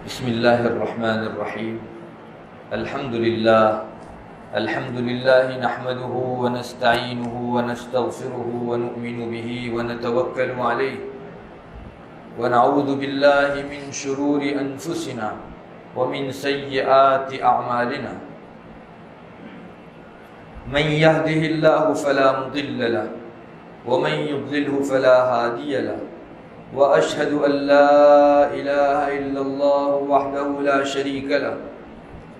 بسم اللہ الرحمن الرحیم الحمد للہ نحمده ونستعینه ونستغفره ونؤمن به ونتوکل علیہ ونعوذ باللہ من شرور انفسنا ومن سیئات اعمالنا من يهده الله فلا مضل له ومن يضلله فلا هادي له وأشهد أن لا إله إلا الله وحده لا شريك له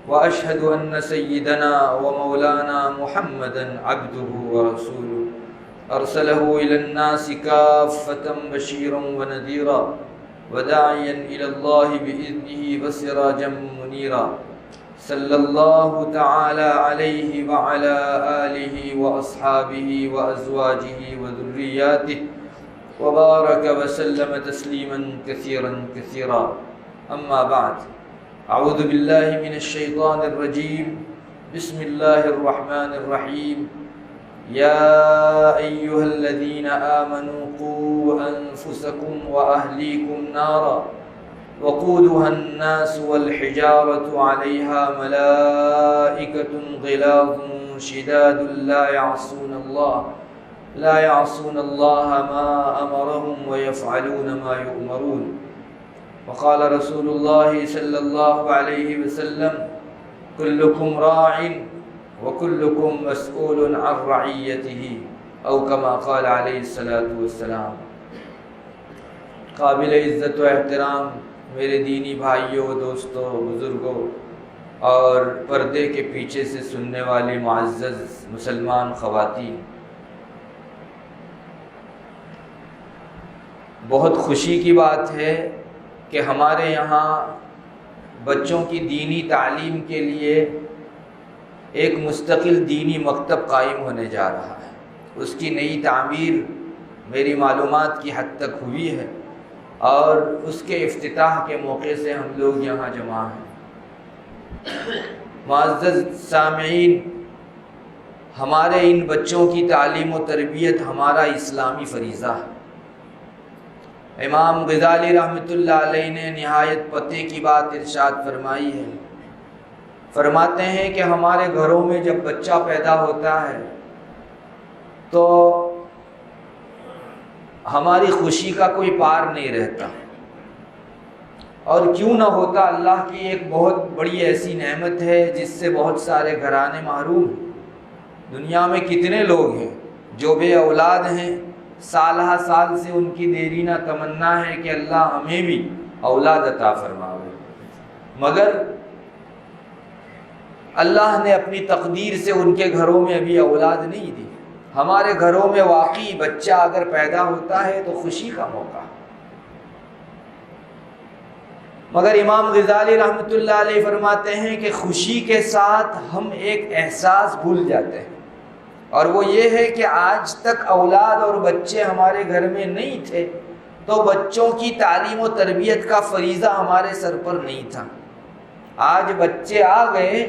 وأشهد أن سيدنا ومولانا محمدا عبده ورسوله أرسله إلى الناس كافة بشيرا ونذيرا وداعيا إلى الله بإذنه وسراجا منيرا صلى الله تعالى عليه وعلى آله وأصحابه وأزواجه وذرياته وبارك وسلم تسليما كثيرا كثيرا أما بعد أعوذ بالله من الشيطان الرجيم بسم الله الرحمن الرحيم يا أيها الذين آمنوا قوا أنفسكم وأهليكم نارا وقودها الناس والحجارة عليها ملائكة غلاظ شداد لا يعصون الله ما أمرهم ويفعلون ما يؤمرون وقال رسول الله صلى الله عليه وسلم كلكم راع وكلكم مسؤول عن رعيته أو كما قال عليه الصلاة والسلام۔ قابل عزت و احترام میرے دینی بھائیوں، دوستوں، بزرگوں اور پردے کے پیچھے سے سننے والی معزز مسلمان خواتین، بہت خوشی کی بات ہے کہ ہمارے یہاں بچوں کی دینی تعلیم کے لیے ایک مستقل دینی مکتب قائم ہونے جا رہا ہے۔ اس کی نئی تعمیر میری معلومات کی حد تک ہوئی ہے اور اس کے افتتاح کے موقع سے ہم لوگ یہاں جمع ہیں۔ معزز سامعین، ہمارے ان بچوں کی تعلیم و تربیت ہمارا اسلامی فریضہ ہے۔ امام غزالی رحمۃ اللہ علیہ نے نہایت پتے کی بات ارشاد فرمائی ہے۔ فرماتے ہیں کہ ہمارے گھروں میں جب بچہ پیدا ہوتا ہے تو ہماری خوشی کا کوئی پار نہیں رہتا، اور کیوں نہ ہوتا، اللہ کی ایک بہت بڑی ایسی نعمت ہے جس سے بہت سارے گھرانے محروم ہیں۔ دنیا میں کتنے لوگ ہیں جو بے اولاد ہیں، سالہ سال سے ان کی دیرینہ تمنا ہے کہ اللہ ہمیں بھی اولاد عطا فرمائے، مگر اللہ نے اپنی تقدیر سے ان کے گھروں میں ابھی اولاد نہیں دی۔ ہمارے گھروں میں واقعی بچہ اگر پیدا ہوتا ہے تو خوشی کا موقع، مگر امام غزالی رحمۃ اللہ علیہ فرماتے ہیں کہ خوشی کے ساتھ ہم ایک احساس بھول جاتے ہیں، اور وہ یہ ہے کہ آج تک اولاد اور بچے ہمارے گھر میں نہیں تھے تو بچوں کی تعلیم و تربیت کا فریضہ ہمارے سر پر نہیں تھا۔ آج بچے آ گئے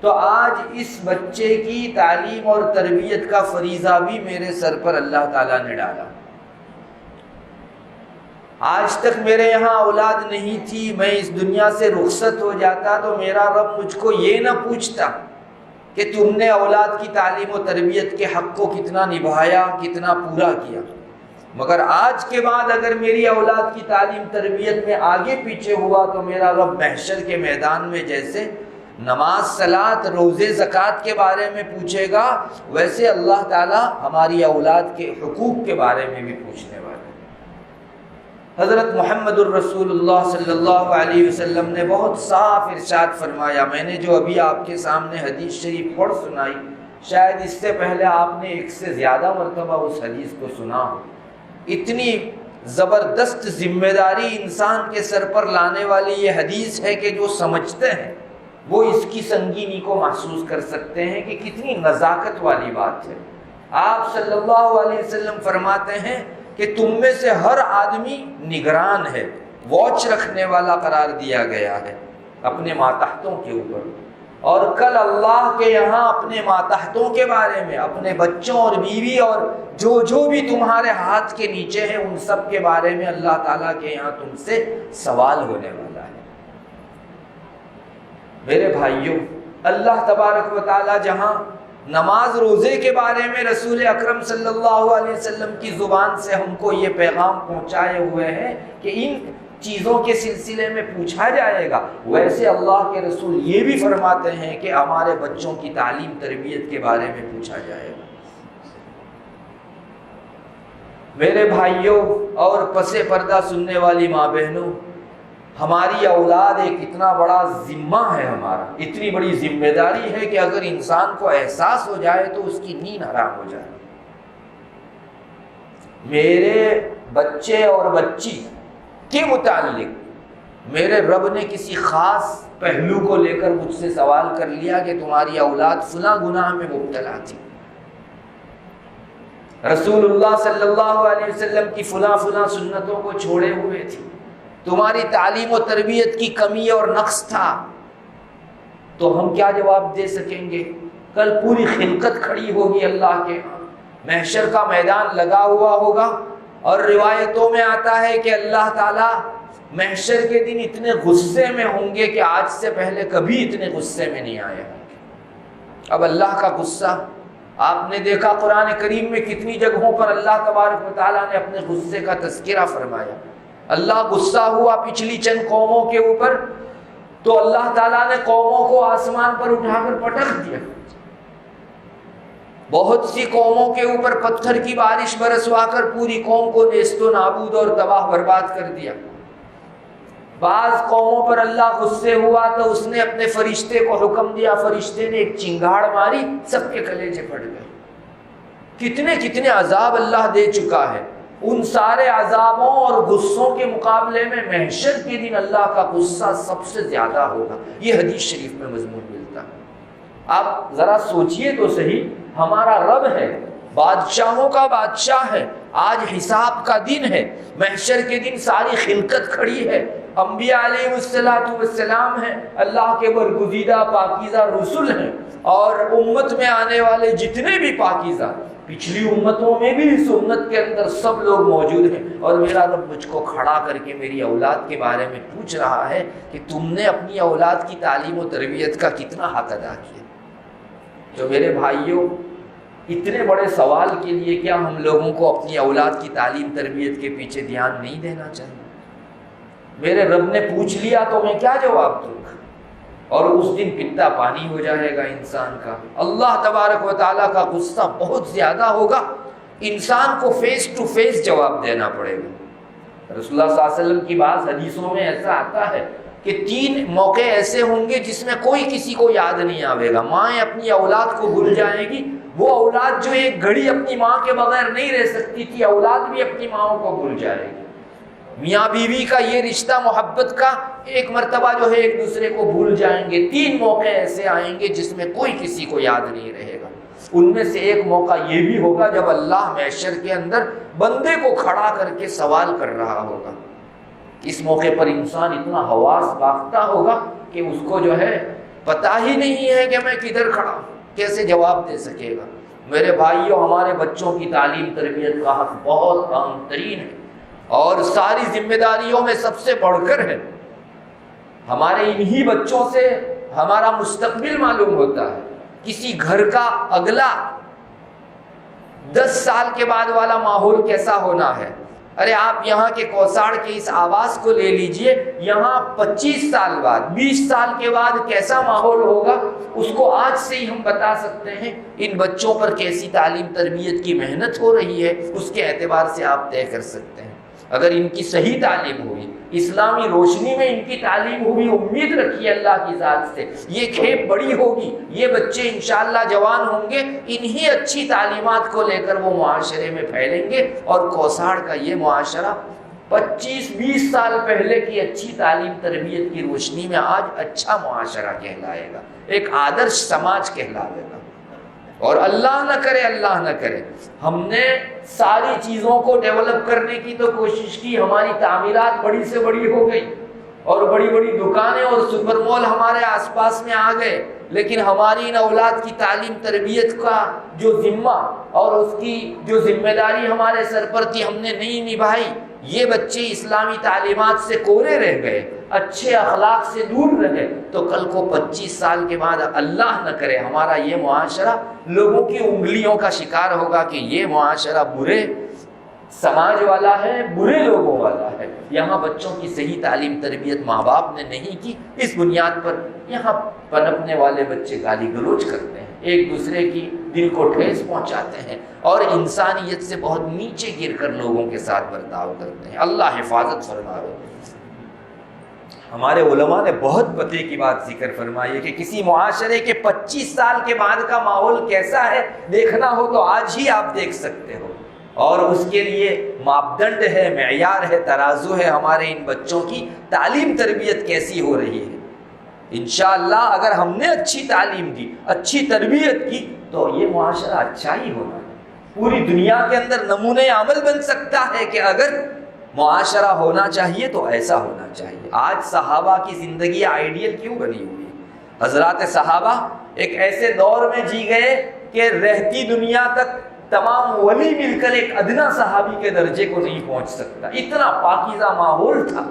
تو آج اس بچے کی تعلیم اور تربیت کا فریضہ بھی میرے سر پر اللہ تعالیٰ نے ڈالا۔ آج تک میرے یہاں اولاد نہیں تھی، میں اس دنیا سے رخصت ہو جاتا تو میرا رب مجھ کو یہ نہ پوچھتا کہ تم نے اولاد کی تعلیم و تربیت کے حق کو کتنا نبھایا، کتنا پورا کیا، مگر آج کے بعد اگر میری اولاد کی تعلیم تربیت میں آگے پیچھے ہوا تو میرا رب محشر کے میدان میں جیسے نماز، صلاۃ، روزے، زکوٰۃ کے بارے میں پوچھے گا، ویسے اللہ تعالیٰ ہماری اولاد کے حقوق کے بارے میں بھی پوچھنے والا ہے۔ حضرت محمد الرسول اللہ صلی اللہ علیہ وسلم نے بہت صاف ارشاد فرمایا، میں نے جو ابھی آپ کے سامنے حدیث شریف پڑھ سنائی، شاید اس سے پہلے آپ نے ایک سے زیادہ مرتبہ اس حدیث کو سنا ہو۔ اتنی زبردست ذمہ داری انسان کے سر پر لانے والی یہ حدیث ہے کہ جو سمجھتے ہیں وہ اس کی سنگینی کو محسوس کر سکتے ہیں کہ کتنی نزاکت والی بات ہے۔ آپ صلی اللہ علیہ وسلم فرماتے ہیں کہ تم میں سے ہر آدمی نگران ہے، واچ رکھنے والا قرار دیا گیا ہے اپنے ماتحتوں کے اوپر، اور کل اللہ کے یہاں اپنے ماتحتوں کے بارے میں، اپنے بچوں اور بیوی اور جو بھی تمہارے ہاتھ کے نیچے ہیں ان سب کے بارے میں اللہ تعالیٰ کے یہاں تم سے سوال ہونے والا ہے۔ میرے بھائیوں، اللہ تبارک و تعالی جہاں نماز روزے کے بارے میں رسول اکرم صلی اللہ علیہ وسلم کی زبان سے ہم کو یہ پیغام پہنچائے ہوئے ہیں کہ ان چیزوں کے سلسلے میں پوچھا جائے گا، ویسے اللہ کے رسول یہ بھی فرماتے ہیں کہ ہمارے بچوں کی تعلیم تربیت کے بارے میں پوچھا جائے گا۔ میرے بھائیوں اور پس پردہ سننے والی ماں بہنوں، ہماری اولاد ایک اتنا بڑا ذمہ ہے، ہمارا اتنی بڑی ذمہ داری ہے کہ اگر انسان کو احساس ہو جائے تو اس کی نیند حرام ہو جائے۔ میرے بچے اور بچی کے متعلق میرے رب نے کسی خاص پہلو کو لے کر مجھ سے سوال کر لیا کہ تمہاری اولاد فلاں گناہ میں مبتلا تھی، رسول اللہ صلی اللہ علیہ وسلم کی فلاں فلاں سنتوں کو چھوڑے ہوئے تھی، تمہاری تعلیم و تربیت کی کمی اور نقص تھا، تو ہم کیا جواب دے سکیں گے؟ کل پوری خلقت کھڑی ہوگی اللہ کے ہاں، محشر کا میدان لگا ہوا ہوگا، اور روایتوں میں آتا ہے کہ اللہ تعالیٰ محشر کے دن اتنے غصے میں ہوں گے کہ آج سے پہلے کبھی اتنے غصے میں نہیں آئے ہوں گے۔ اب اللہ کا غصہ آپ نے دیکھا قرآن کریم میں کتنی جگہوں پر اللہ تبارک و تعالیٰ نے اپنے غصے کا تذکرہ فرمایا۔ اللہ غصہ ہوا پچھلی چند قوموں کے اوپر تو اللہ تعالیٰ نے قوموں کو آسمان پر اٹھا کر پٹک دیا، بہت سی قوموں کے اوپر پتھر کی بارش برسوا کر پوری قوم کو نیست و نابود اور تباہ برباد کر دیا۔ بعض قوموں پر اللہ غصے ہوا تو اس نے اپنے فرشتے کو حکم دیا، فرشتے نے ایک چنگاڑ ماری، سب کے کلیجے پھٹ گئے۔ کتنے کتنے عذاب اللہ دے چکا ہے، ان سارے عذابوں اور غصوں کے مقابلے میں محشر کے دن اللہ کا غصہ سب سے زیادہ ہوگا، یہ حدیث شریف میں مضمون ملتا ہے۔ آپ ذرا سوچئے تو صحیح، ہمارا رب ہے، بادشاہوں کا بادشاہ ہے، آج حساب کا دن ہے، محشر کے دن ساری خلقت کھڑی ہے، انبیاء علیہ السلام ہیں، اللہ کے برگزیدہ پاکیزہ رسول ہیں، اور امت میں آنے والے جتنے بھی پاکیزہ، پچھلی امتوں میں بھی اس امت کے اندر سب لوگ موجود ہیں، اور میرا رب مجھ کو کھڑا کر کے میری اولاد کے بارے میں پوچھ رہا ہے کہ تم نے اپنی اولاد کی تعلیم و تربیت کا کتنا حق ادا کیا۔ تو میرے بھائیوں، اتنے بڑے سوال کے لیے کیا ہم لوگوں کو اپنی اولاد کی تعلیم تربیت کے پیچھے دھیان نہیں دینا چاہیے؟ میرے رب نے پوچھ لیا تو میں کیا جواب دوں گا؟ اور اس دن کتنا پانی ہو جائے گا انسان کا۔ اللہ تبارک و تعالیٰ کا غصہ بہت زیادہ ہوگا، انسان کو فیس ٹو فیس جواب دینا پڑے گا۔ رسول اللہ صلی اللہ علیہ وسلم کی بعض حدیثوں میں ایسا آتا ہے کہ 3 موقع ایسے ہوں گے جس میں کوئی کسی کو یاد نہیں آئے گا۔ مائیں اپنی اولاد کو بھول جائے گی، وہ اولاد جو ایک گھڑی اپنی ماں کے بغیر نہیں رہ سکتی تھی، اولاد بھی اپنی ماں کو بھول جائے گی۔ میاں بیوی کا یہ رشتہ محبت کا ایک مرتبہ جو ہے ایک دوسرے کو بھول جائیں گے۔ 3 موقع ایسے آئیں گے جس میں کوئی کسی کو یاد نہیں رہے گا۔ ان میں سے ایک موقع یہ بھی ہوگا جب اللہ محشر کے اندر بندے کو کھڑا کر کے سوال کر رہا ہوگا۔ اس موقع پر انسان اتنا حواس باختہ ہوگا کہ اس کو جو ہے پتہ ہی نہیں ہے کہ میں کدھر کھڑا ہوں، کیسے جواب دے سکے گا۔ میرے بھائیوں، ہمارے بچوں کی تعلیم تربیت کا حق بہت اہم ترین ہے، اور ساری ذمہ داریوں میں سب سے بڑھ کر ہے۔ ہمارے انہی بچوں سے ہمارا مستقبل معلوم ہوتا ہے۔ کسی گھر کا اگلا 10 سال کے بعد والا ماحول کیسا ہونا ہے؟ ارے آپ یہاں کے کوساڑ کے اس آواز کو لے لیجئے، یہاں 25 سال بعد 20 سال کے بعد کیسا ماحول ہوگا اس کو آج سے ہی ہم بتا سکتے ہیں۔ ان بچوں پر کیسی تعلیم تربیت کی محنت ہو رہی ہے اس کے اعتبار سے آپ طے کر سکتے ہیں۔ اگر ان کی صحیح تعلیم ہوئی، اسلامی روشنی میں ان کی تعلیم ہوئی، امید رکھیے اللہ کی ذات سے یہ کھیپ بڑی ہوگی، یہ بچے انشاءاللہ جوان ہوں گے، انہی اچھی تعلیمات کو لے کر وہ معاشرے میں پھیلیں گے، اور کوساڑ کا یہ معاشرہ 25-20 سال پہلے کی اچھی تعلیم تربیت کی روشنی میں آج اچھا معاشرہ کہلائے گا، ایک آدرش سماج کہلائے گا۔ اور اللہ نہ کرے ہم نے ساری چیزوں کو ڈیولپ کرنے کی تو کوشش کی، ہماری تعمیرات بڑی سے بڑی ہو گئی، اور بڑی بڑی دکانیں اور سپر مال ہمارے آس پاس میں آ گئے، لیکن ہماری ان اولاد کی تعلیم تربیت کا جو ذمہ اور اس کی جو ذمہ داری ہمارے سر پر تھی ہم نے نہیں نبھائی۔ یہ بچے اسلامی تعلیمات سے کورے رہ گئے، اچھے اخلاق سے دور رہے تو کل کو 25 سال کے بعد اللہ نہ کرے ہمارا یہ معاشرہ لوگوں کی انگلیوں کا شکار ہوگا کہ یہ معاشرہ برے سماج والا ہے، برے لوگوں والا ہے۔ یہاں بچوں کی صحیح تعلیم تربیت ماں باپ نے نہیں کی، اس بنیاد پر یہاں پنپنے والے بچے گالی گلوچ کرتے ہیں، ایک دوسرے کی دل کو ٹھیس پہنچاتے ہیں اور انسانیت سے بہت نیچے گر کر لوگوں کے ساتھ برتاؤ کرتے ہیں۔ اللہ حفاظت فرمائے۔ ہمارے علماء نے بہت پتے کی بات ذکر فرمائی ہے کہ کسی معاشرے کے 25 سال کے بعد کا ماحول کیسا ہے دیکھنا ہو تو آج ہی آپ دیکھ سکتے ہو، اور اس کے لیے ماپدنڈ ہے، معیار ہے، ترازو ہے ہمارے ان بچوں کی تعلیم تربیت کیسی ہو رہی ہے۔ انشاءاللہ اگر ہم نے اچھی تعلیم دی، اچھی تربیت کی تو یہ معاشرہ اچھا ہی ہوگا، پوری دنیا کے اندر نمونہ عمل بن سکتا ہے کہ اگر معاشرہ ہونا چاہیے تو ایسا ہونا چاہیے۔ آج صحابہ کی زندگی آئیڈیل کیوں بنی ہوئی ہے؟ حضرات صحابہ ایک ایسے دور میں جی گئے کہ رہتی دنیا تک تمام ولی مل کر ایک ادنا صحابی کے درجے کو نہیں پہنچ سکتا، اتنا پاکیزہ ماحول تھا۔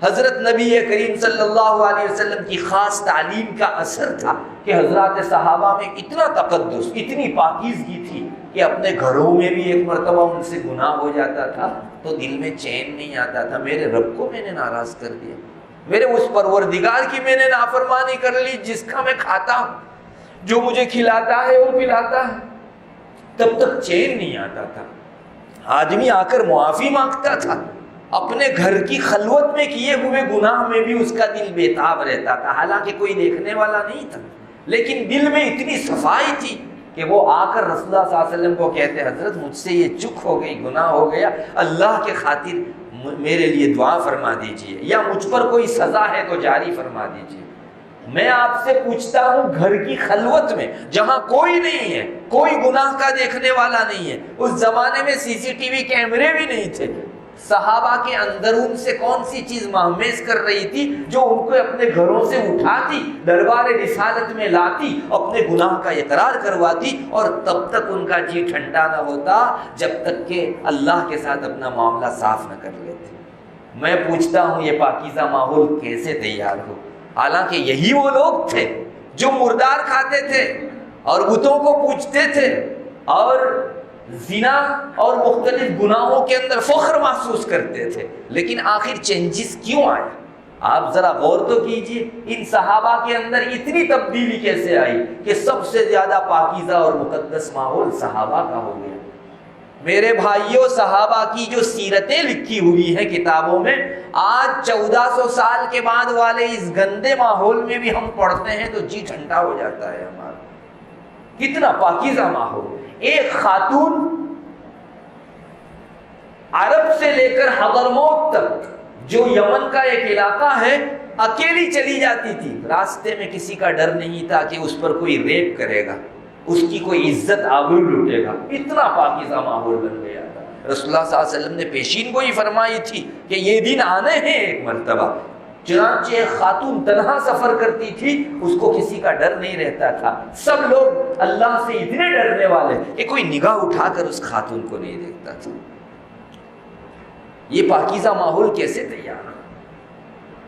حضرت نبی کریم صلی اللہ علیہ وسلم کی خاص تعلیم کا اثر تھا کہ حضرات صحابہ میں اتنا تقدس، اتنی پاکیزگی تھی کہ اپنے گھروں میں بھی ایک مرتبہ ان سے گناہ ہو جاتا تھا تو دل میں چین نہیں آتا تھا، میرے رب کو میں نے ناراض کر دیا، میرے اس پروردگار کی میں نے نافرمانی کر لی جس کا میں کھاتا ہوں، جو مجھے کھلاتا ہے اور پلاتا ہے، تب تک چین نہیں آتا تھا۔ آدمی آ کر معافی مانگتا تھا، اپنے گھر کی خلوت میں کیے ہوئے گناہ میں بھی اس کا دل بےتاب رہتا تھا، حالانکہ کوئی دیکھنے والا نہیں تھا، لیکن دل میں اتنی صفائی تھی کہ وہ آ کر رسول اللہ صلی اللہ علیہ وسلم کو کہتے حضرت مجھ سے یہ چک ہو گئی، گناہ ہو گیا، اللہ کے خاطر میرے لیے دعا فرما دیجئے، یا مجھ پر کوئی سزا ہے تو جاری فرما دیجئے۔ میں آپ سے پوچھتا ہوں گھر کی خلوت میں جہاں کوئی نہیں ہے، کوئی گناہ کا دیکھنے والا نہیں ہے، اس زمانے میں CCTV کیمرے بھی نہیں تھے، صحابہ کے اندر ان سے کون سی چیز مہمیز کر رہی تھی جو ان کو اپنے گھروں سے اٹھاتی، دربار رسالت میں لاتی، اپنے گناہ کا اقرار کرواتی، اور تب تک ان کا جی ٹھنڈا نہ ہوتا جب تک کہ اللہ کے ساتھ اپنا معاملہ صاف نہ کر لیتے۔ میں پوچھتا ہوں یہ پاکیزہ ماحول کیسے تیار ہو؟ حالانکہ یہی وہ لوگ تھے جو مردار کھاتے تھے اور بتوں کو پوجتے تھے اور زنا اور مختلف گناہوں کے اندر فخر محسوس کرتے تھے، لیکن آخر چینجز کیوں آیا؟ آپ ذرا غور تو کیجئے، ان صحابہ کے اندر اتنی تبدیلی کیسے آئی کہ سب سے زیادہ پاکیزہ اور مقدس ماحول صحابہ کا ہو گیا۔ میرے بھائیوں، صحابہ کی جو سیرتیں لکھی ہوئی ہیں کتابوں میں، آج 1400 سال کے بعد والے اس گندے ماحول میں بھی ہم پڑھتے ہیں تو جی ٹھنڈا ہو جاتا ہے ہمارا، کتنا پاکیزہ ماحول۔ ایک خاتون عرب سے لے کر حضرموت تک جو یمن کا ایک علاقہ ہے اکیلی چلی جاتی تھی، راستے میں کسی کا ڈر نہیں تھا کہ اس پر کوئی ریپ کرے گا، اس کی کوئی عزت آبرو لوٹے گا، اتنا پاکیزہ ماحول بن گیا تھا۔ رسول اللہ صلی اللہ علیہ وسلم نے پیشین گوئی فرمائی تھی کہ یہ دن آنے ہیں ایک مرتبہ، چنانچہ ایک خاتون تنہا سفر کرتی تھی، اس کو کسی کا ڈر نہیں رہتا تھا، سب لوگ اللہ سے اتنے ڈرنے والے کہ کوئی نگاہ اٹھا کر اس خاتون کو نہیں دیکھتا تھا۔ یہ پاکیزہ ماحول کیسے تیار؟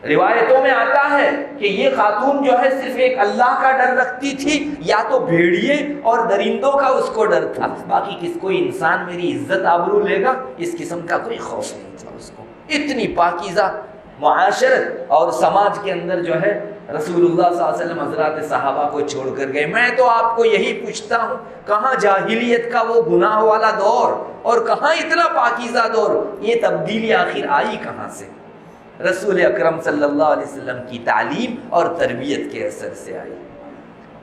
روایتوں میں آتا ہے کہ یہ خاتون جو ہے صرف ایک اللہ کا ڈر رکھتی تھی، یا تو بھیڑیے اور درندوں کا اس کو ڈر تھا، باقی کس کوئی انسان میری عزت آبرو لے گا اس قسم کا کوئی خوف نہیں تھا اس کو۔ اتنی پاکیزہ معاشرت اور سماج کے اندر جو ہے رسول اللہ صلی اللہ علیہ وسلم حضرات صحابہ کو چھوڑ کر گئے۔ میں تو آپ کو یہی پوچھتا ہوں، کہاں جاہلیت کا وہ گناہ والا دور اور کہاں اتنا پاکیزہ دور؟ یہ تبدیلی آخر آئی کہاں سے؟ رسول اکرم صلی اللہ علیہ وسلم کی تعلیم اور تربیت کے اثر سے آئی۔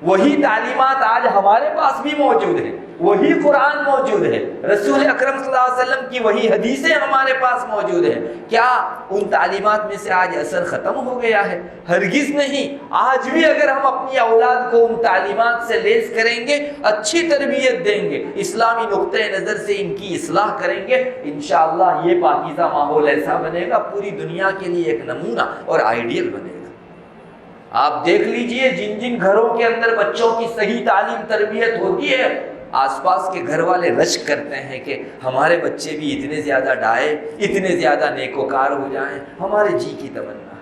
وہی تعلیمات آج ہمارے پاس بھی موجود ہیں، وہی قرآن موجود ہے، رسول اکرم صلی اللہ علیہ وسلم کی وہی حدیثیں ہمارے پاس موجود ہیں۔ کیا ان تعلیمات میں سے آج اثر ختم ہو گیا ہے؟ ہرگز نہیں۔ آج بھی اگر ہم اپنی اولاد کو ان تعلیمات سے لیس کریں گے، اچھی تربیت دیں گے، اسلامی نقطۂ نظر سے ان کی اصلاح کریں گے، انشاءاللہ یہ پاکیزہ ماحول ایسا بنے گا، پوری دنیا کے لیے ایک نمونہ اور آئیڈیل بنے گا۔ آپ دیکھ لیجئے جن جن گھروں کے اندر بچوں کی صحیح تعلیم تربیت ہوتی ہے، آس پاس کے گھر والے رشک کرتے ہیں کہ ہمارے بچے بھی اتنے زیادہ ڈائے، اتنے زیادہ نیکوکار ہو جائیں، ہمارے جی کی تمنا۔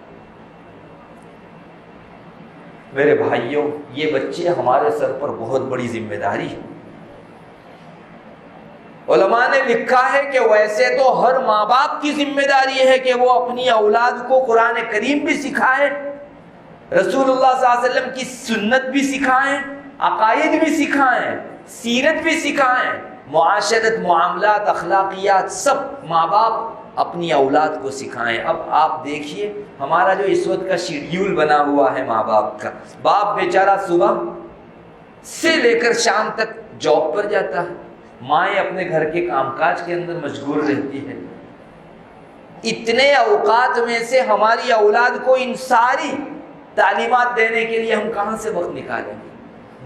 میرے بھائیوں، یہ بچے ہمارے سر پر بہت بڑی ذمہ داری ہے۔ علماء نے لکھا ہے کہ ویسے تو ہر ماں باپ کی ذمہ داری ہے کہ وہ اپنی اولاد کو قرآن کریم بھی سکھائے، رسول اللہ صلی اللہ علیہ وسلم کی سنت بھی سکھائیں، عقائد بھی سکھائیں، سیرت بھی سکھائیں، معاشرت، معاملات، اخلاقیات، سب ماں باپ اپنی اولاد کو سکھائیں۔ اب آپ دیکھیے ہمارا جو اس وقت کا شیڈیول بنا ہوا ہے ماں باپ کا، باپ بیچارہ صبح سے لے کر شام تک جاب پر جاتا ہے، مائیں اپنے گھر کے کام کاج کے اندر مشغول رہتی ہے۔ اتنے اوقات میں سے ہماری اولاد کو ان ساری تعلیمات دینے کے لیے ہم کہاں سے وقت نکالیں گے؟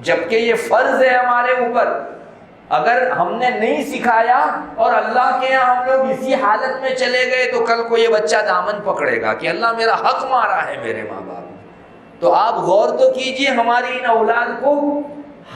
جبکہ یہ فرض ہے ہمارے اوپر۔ اگر ہم نے نہیں سکھایا اور اللہ کے یہاں ہم لوگ اسی حالت میں چلے گئے تو کل کو یہ بچہ دامن پکڑے گا کہ اللہ میرا حق مارا ہے میرے ماں باپ نے۔ تو آپ غور تو کیجئے، ہماری ان اولاد کو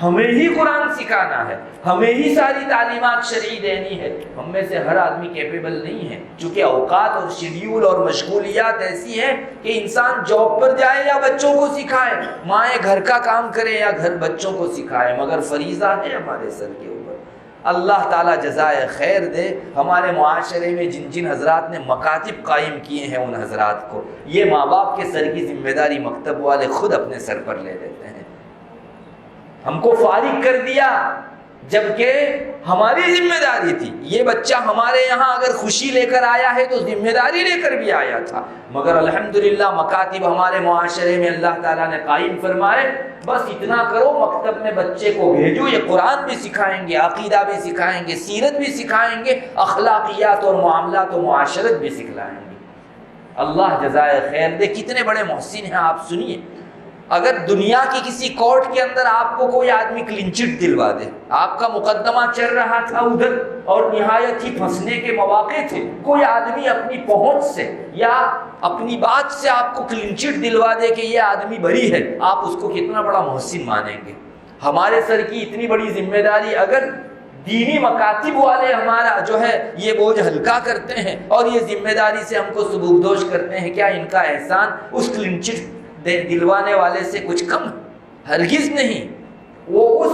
ہمیں ہی قرآن سکھانا ہے، ہمیں ہی ساری تعلیمات شرعی دینی ہے۔ ہم میں سے ہر آدمی کیپیبل نہیں ہے، چونکہ اوقات اور شیڈیول اور مشغولیات ایسی ہیں کہ انسان جاب پر جائے یا بچوں کو سکھائے، مائیں گھر کا کام کرے یا گھر بچوں کو سکھائے، مگر فریضہ ہے ہمارے سر کے اوپر۔ اللہ تعالیٰ جزائے خیر دے ہمارے معاشرے میں جن جن حضرات نے مکاتب قائم کیے ہیں، ان حضرات کو یہ ماں باپ کے سر کی ذمہ داری مکتب والے خود اپنے سر پر لے لیتے ہیں۔ ہم کو فارغ کر دیا جبکہ ہماری ذمہ داری تھی۔ یہ بچہ ہمارے یہاں اگر خوشی لے کر آیا ہے تو ذمہ داری لے کر بھی آیا تھا، مگر الحمدللہ مکاتب ہمارے معاشرے میں اللہ تعالیٰ نے قائم فرمائے۔ بس اتنا کرو، مکتب میں بچے کو بھیجو، یہ قرآن بھی سکھائیں گے، عقیدہ بھی سکھائیں گے، سیرت بھی سکھائیں گے، اخلاقیات اور معاملات و معاشرت بھی سکھلائیں گے۔ اللہ جزائے خیر دے، کتنے بڑے محسن ہیں آپ سنیے۔ اگر دنیا کی کسی کورٹ کے اندر آپ کو کوئی آدمی کلین چٹ دلوا دے، آپ کا مقدمہ چل رہا تھا ادھر اور نہایت ہی پھنسنے کے مواقع تھے، کوئی آدمی اپنی پہنچ سے یا اپنی بات سے آپ کو کلین چٹ دلوا دے کہ یہ آدمی بری ہے، آپ اس کو کتنا بڑا محسن مانیں گے؟ ہمارے سر کی اتنی بڑی ذمہ داری اگر دینی مکاتب والے ہمارا جو ہے یہ بوجھ ہلکا کرتے ہیں اور یہ ذمہ داری سے ہم کو سبکدوش کرتے ہیں، کیا ان کا احسان اس کلین چٹ دلوانے والے سے کچھ کم؟ ہرگز نہیں۔ وہ اس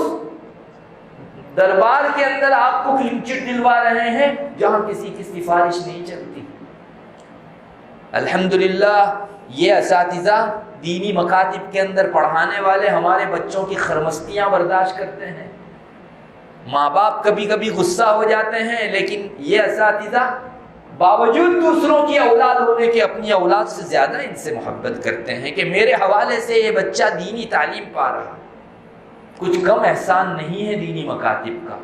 دربار کے اندر آپ کو کلین چٹ دلوا رہے ہیں جہاں کسی کی سفارش نہیں چلتی۔ الحمدللہ یہ اساتذہ دینی مکاتب کے اندر پڑھانے والے ہمارے بچوں کی خرمستیاں برداشت کرتے ہیں۔ ماں باپ کبھی کبھی غصہ ہو جاتے ہیں، لیکن یہ اساتذہ باوجود دوسروں کی اولاد ہونے کے اپنی اولاد سے زیادہ ان سے محبت کرتے ہیں کہ میرے حوالے سے یہ بچہ دینی تعلیم پا رہا۔ کچھ کم احسان نہیں ہے دینی مکاتب کا۔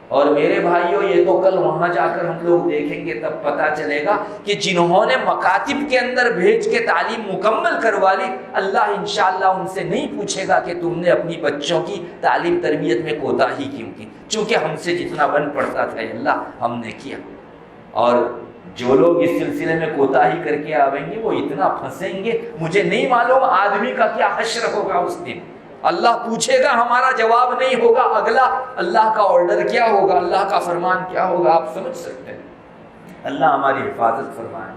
اور میرے بھائیوں، یہ تو کل وہاں جا کر ہم لوگ دیکھیں گے تب پتہ چلے گا کہ جنہوں نے مکاتب کے اندر بھیج کے تعلیم مکمل کروا لی، اللہ انشاءاللہ ان سے نہیں پوچھے گا کہ تم نے اپنی بچوں کی تعلیم تربیت میں کوتاہی کیوں کی، چونکہ ہم سے جتنا بن پڑتا تھا اللہ ہم نے کیا۔ اور جو لوگ اس سلسلے میں کوتاہی کر کے آئیں گے وہ اتنا پھنسیں گے، مجھے نہیں معلوم آدمی کا کیا حشر ہوگا اس دن۔ اللہ پوچھے گا، ہمارا جواب نہیں ہوگا، اگلا اللہ کا آرڈر کیا ہوگا، اللہ کا فرمان کیا ہوگا، آپ سمجھ سکتے ہیں۔ اللہ ہماری حفاظت فرمائے۔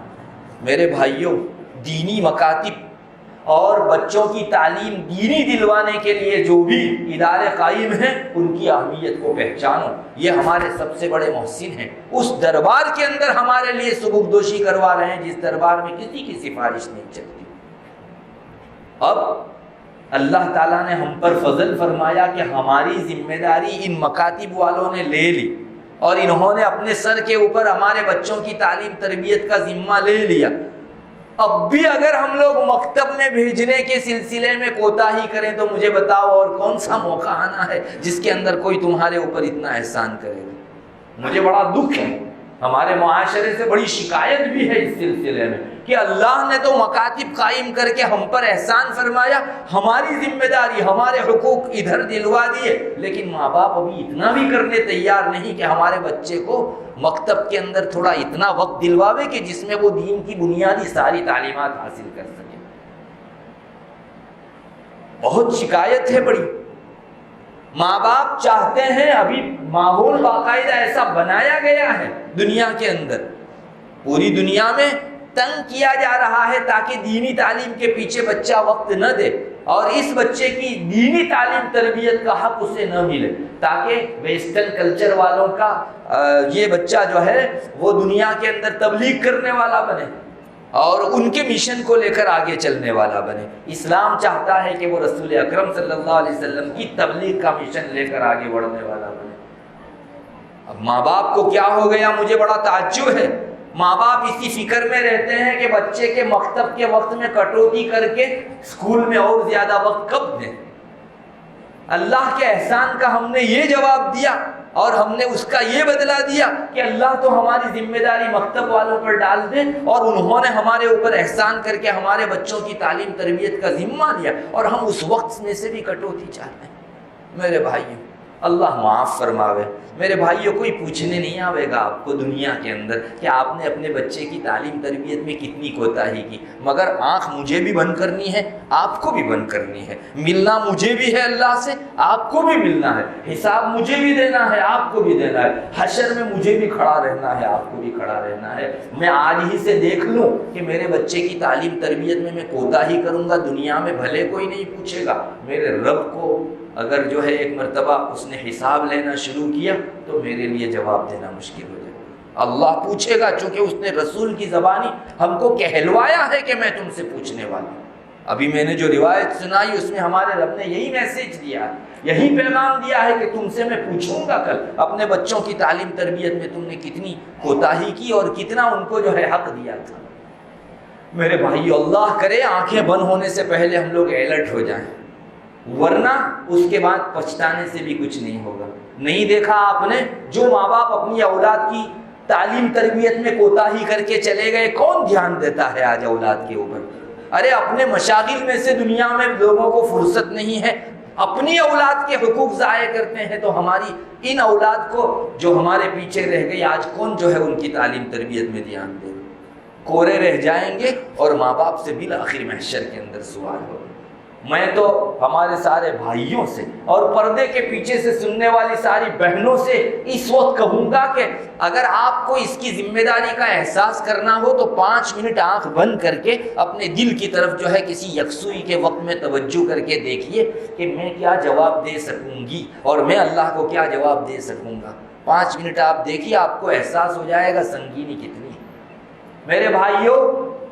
میرے بھائیوں، دینی مکاتب اور بچوں کی تعلیم دینی دلوانے کے لیے جو بھی ادارے قائم ہیں ان کی اہمیت کو پہچانو۔ یہ ہمارے سب سے بڑے محسن ہیں، اس دربار کے اندر ہمارے لیے سبکدوشی کروا رہے ہیں جس دربار میں کسی کی سفارش نہیں چلتی۔ اب اللہ تعالیٰ نے ہم پر فضل فرمایا کہ ہماری ذمہ داری ان مکاتب والوں نے لے لی اور انہوں نے اپنے سر کے اوپر ہمارے بچوں کی تعلیم تربیت کا ذمہ لے لیا۔ اب بھی اگر ہم لوگ مکتب میں بھیجنے کے سلسلے میں کوتاہی کریں تو مجھے بتاؤ اور کون سا موقع آنا ہے جس کے اندر کوئی تمہارے اوپر اتنا احسان کرے گا؟ مجھے بڑا دکھ ہے، ہمارے معاشرے سے بڑی شکایت بھی ہے اس سلسلے میں کہ اللہ نے تو مکاتب قائم کر کے ہم پر احسان فرمایا، ہماری ذمہ داری، ہمارے حقوق ادھر دلوا دیے، لیکن ماں باپ ابھی اتنا بھی کرنے تیار نہیں کہ ہمارے بچے کو مکتب کے اندر تھوڑا اتنا وقت دلواوے کہ جس میں وہ دین کی بنیادی ساری تعلیمات حاصل کر سکے۔ بہت شکایت ہے بڑی۔ ماں باپ چاہتے ہیں، ابھی ماحول باقاعدہ ایسا بنایا گیا ہے دنیا کے اندر، پوری دنیا میں تنگ کیا جا رہا ہے تاکہ دینی تعلیم کے پیچھے بچہ وقت نہ دے۔ اور اس بچے کی دینی تعلیم تربیت کا حق اسے نہ ملے، تاکہ ویسٹرن کلچر والوں کا یہ بچہ جو ہے وہ دنیا کے اندر تبلیغ کرنے والا بنے اور ان کے مشن کو لے کر آگے چلنے والا بنے۔ اسلام چاہتا ہے کہ وہ رسول اکرم صلی اللہ علیہ وسلم کی تبلیغ کا مشن لے کر آگے بڑھنے والا بنے۔ اب ماں باپ کو کیا ہو گیا، مجھے بڑا تعجب ہے، ماں باپ اسی فکر میں رہتے ہیں کہ بچے کے مکتب کے وقت میں کٹوتی کر کے اسکول میں اور زیادہ وقت کب دیں۔ اللہ کے احسان کا ہم نے یہ جواب دیا اور ہم نے اس کا یہ بدلہ دیا کہ اللہ تو ہماری ذمہ داری مکتب والوں پر ڈال دے، اور انہوں نے ہمارے اوپر احسان کر کے ہمارے بچوں کی تعلیم تربیت کا ذمہ لیا، اور ہم اس وقت میں سے بھی کٹوتی چاہتے ہیں۔ میرے بھائیوں، اللہ معاف فرماوے، میرے بھائیوں، کوئی پوچھنے نہیں آئے گا آپ کو دنیا کے اندر کہ آپ نے اپنے بچے کی تعلیم تربیت میں کتنی کوتاہی کی، مگر آنکھ مجھے بھی بند کرنی ہے، آپ کو بھی بند کرنی ہے، ملنا مجھے بھی ہے اللہ سے، آپ کو بھی ملنا ہے، حساب مجھے بھی دینا ہے، آپ کو بھی دینا ہے، حشر میں مجھے بھی کھڑا رہنا ہے، آپ کو بھی کھڑا رہنا ہے۔ میں آج ہی سے دیکھ لوں کہ میرے بچے کی تعلیم تربیت میں کوتاہی کروں گا، دنیا میں بھلے کوئی نہیں پوچھے گا، میرے رب کو اگر جو ہے ایک مرتبہ اس نے حساب لینا شروع کیا تو میرے لیے جواب دینا مشکل ہو جائے گا۔ اللہ پوچھے گا، چونکہ اس نے رسول کی زبانی ہم کو کہلوایا ہے کہ میں تم سے پوچھنے والا ہوں۔ ابھی میں نے جو روایت سنائی اس میں ہمارے رب نے یہی میسج دیا ہے، یہی پیغام دیا ہے کہ تم سے میں پوچھوں گا کل اپنے بچوں کی تعلیم تربیت میں تم نے کتنی کوتاہی کی اور کتنا ان کو جو ہے حق دیا تھا۔ میرے بھائی، اللہ کرے آنکھیں بند ہونے سے پہلے ہم لوگ الرٹ ہو جائیں، ورنہ اس کے بعد پچھتانے سے بھی کچھ نہیں ہوگا۔ نہیں دیکھا آپ نے جو ماں باپ اپنی اولاد کی تعلیم تربیت میں کوتاہی کر کے چلے گئے، کون دھیان دیتا ہے آج اولاد کے اوپر؟ ارے اپنے مشاغل میں سے دنیا میں لوگوں کو فرصت نہیں ہے، اپنی اولاد کے حقوق ضائع کرتے ہیں، تو ہماری ان اولاد کو جو ہمارے پیچھے رہ گئی آج کون جو ہے ان کی تعلیم تربیت میں دھیان دے؟ کورے رہ جائیں گے اور ماں باپ سے بالآخر محشر کے اندر سوال ہوگا۔ میں تو ہمارے سارے بھائیوں سے اور پردے کے پیچھے سے سننے والی ساری بہنوں سے اس وقت کہوں گا کہ اگر آپ کو اس کی ذمہ داری کا احساس کرنا ہو تو 5 منٹ آنکھ بند کر کے اپنے دل کی طرف جو ہے کسی یکسوئی کے وقت میں توجہ کر کے دیکھیے کہ میں کیا جواب دے سکوں گی اور میں اللہ کو کیا جواب دے سکوں گا۔ 5 منٹ آپ دیکھیے، آپ کو احساس ہو جائے گا سنگینی کتنی ہے۔ میرے بھائیوں،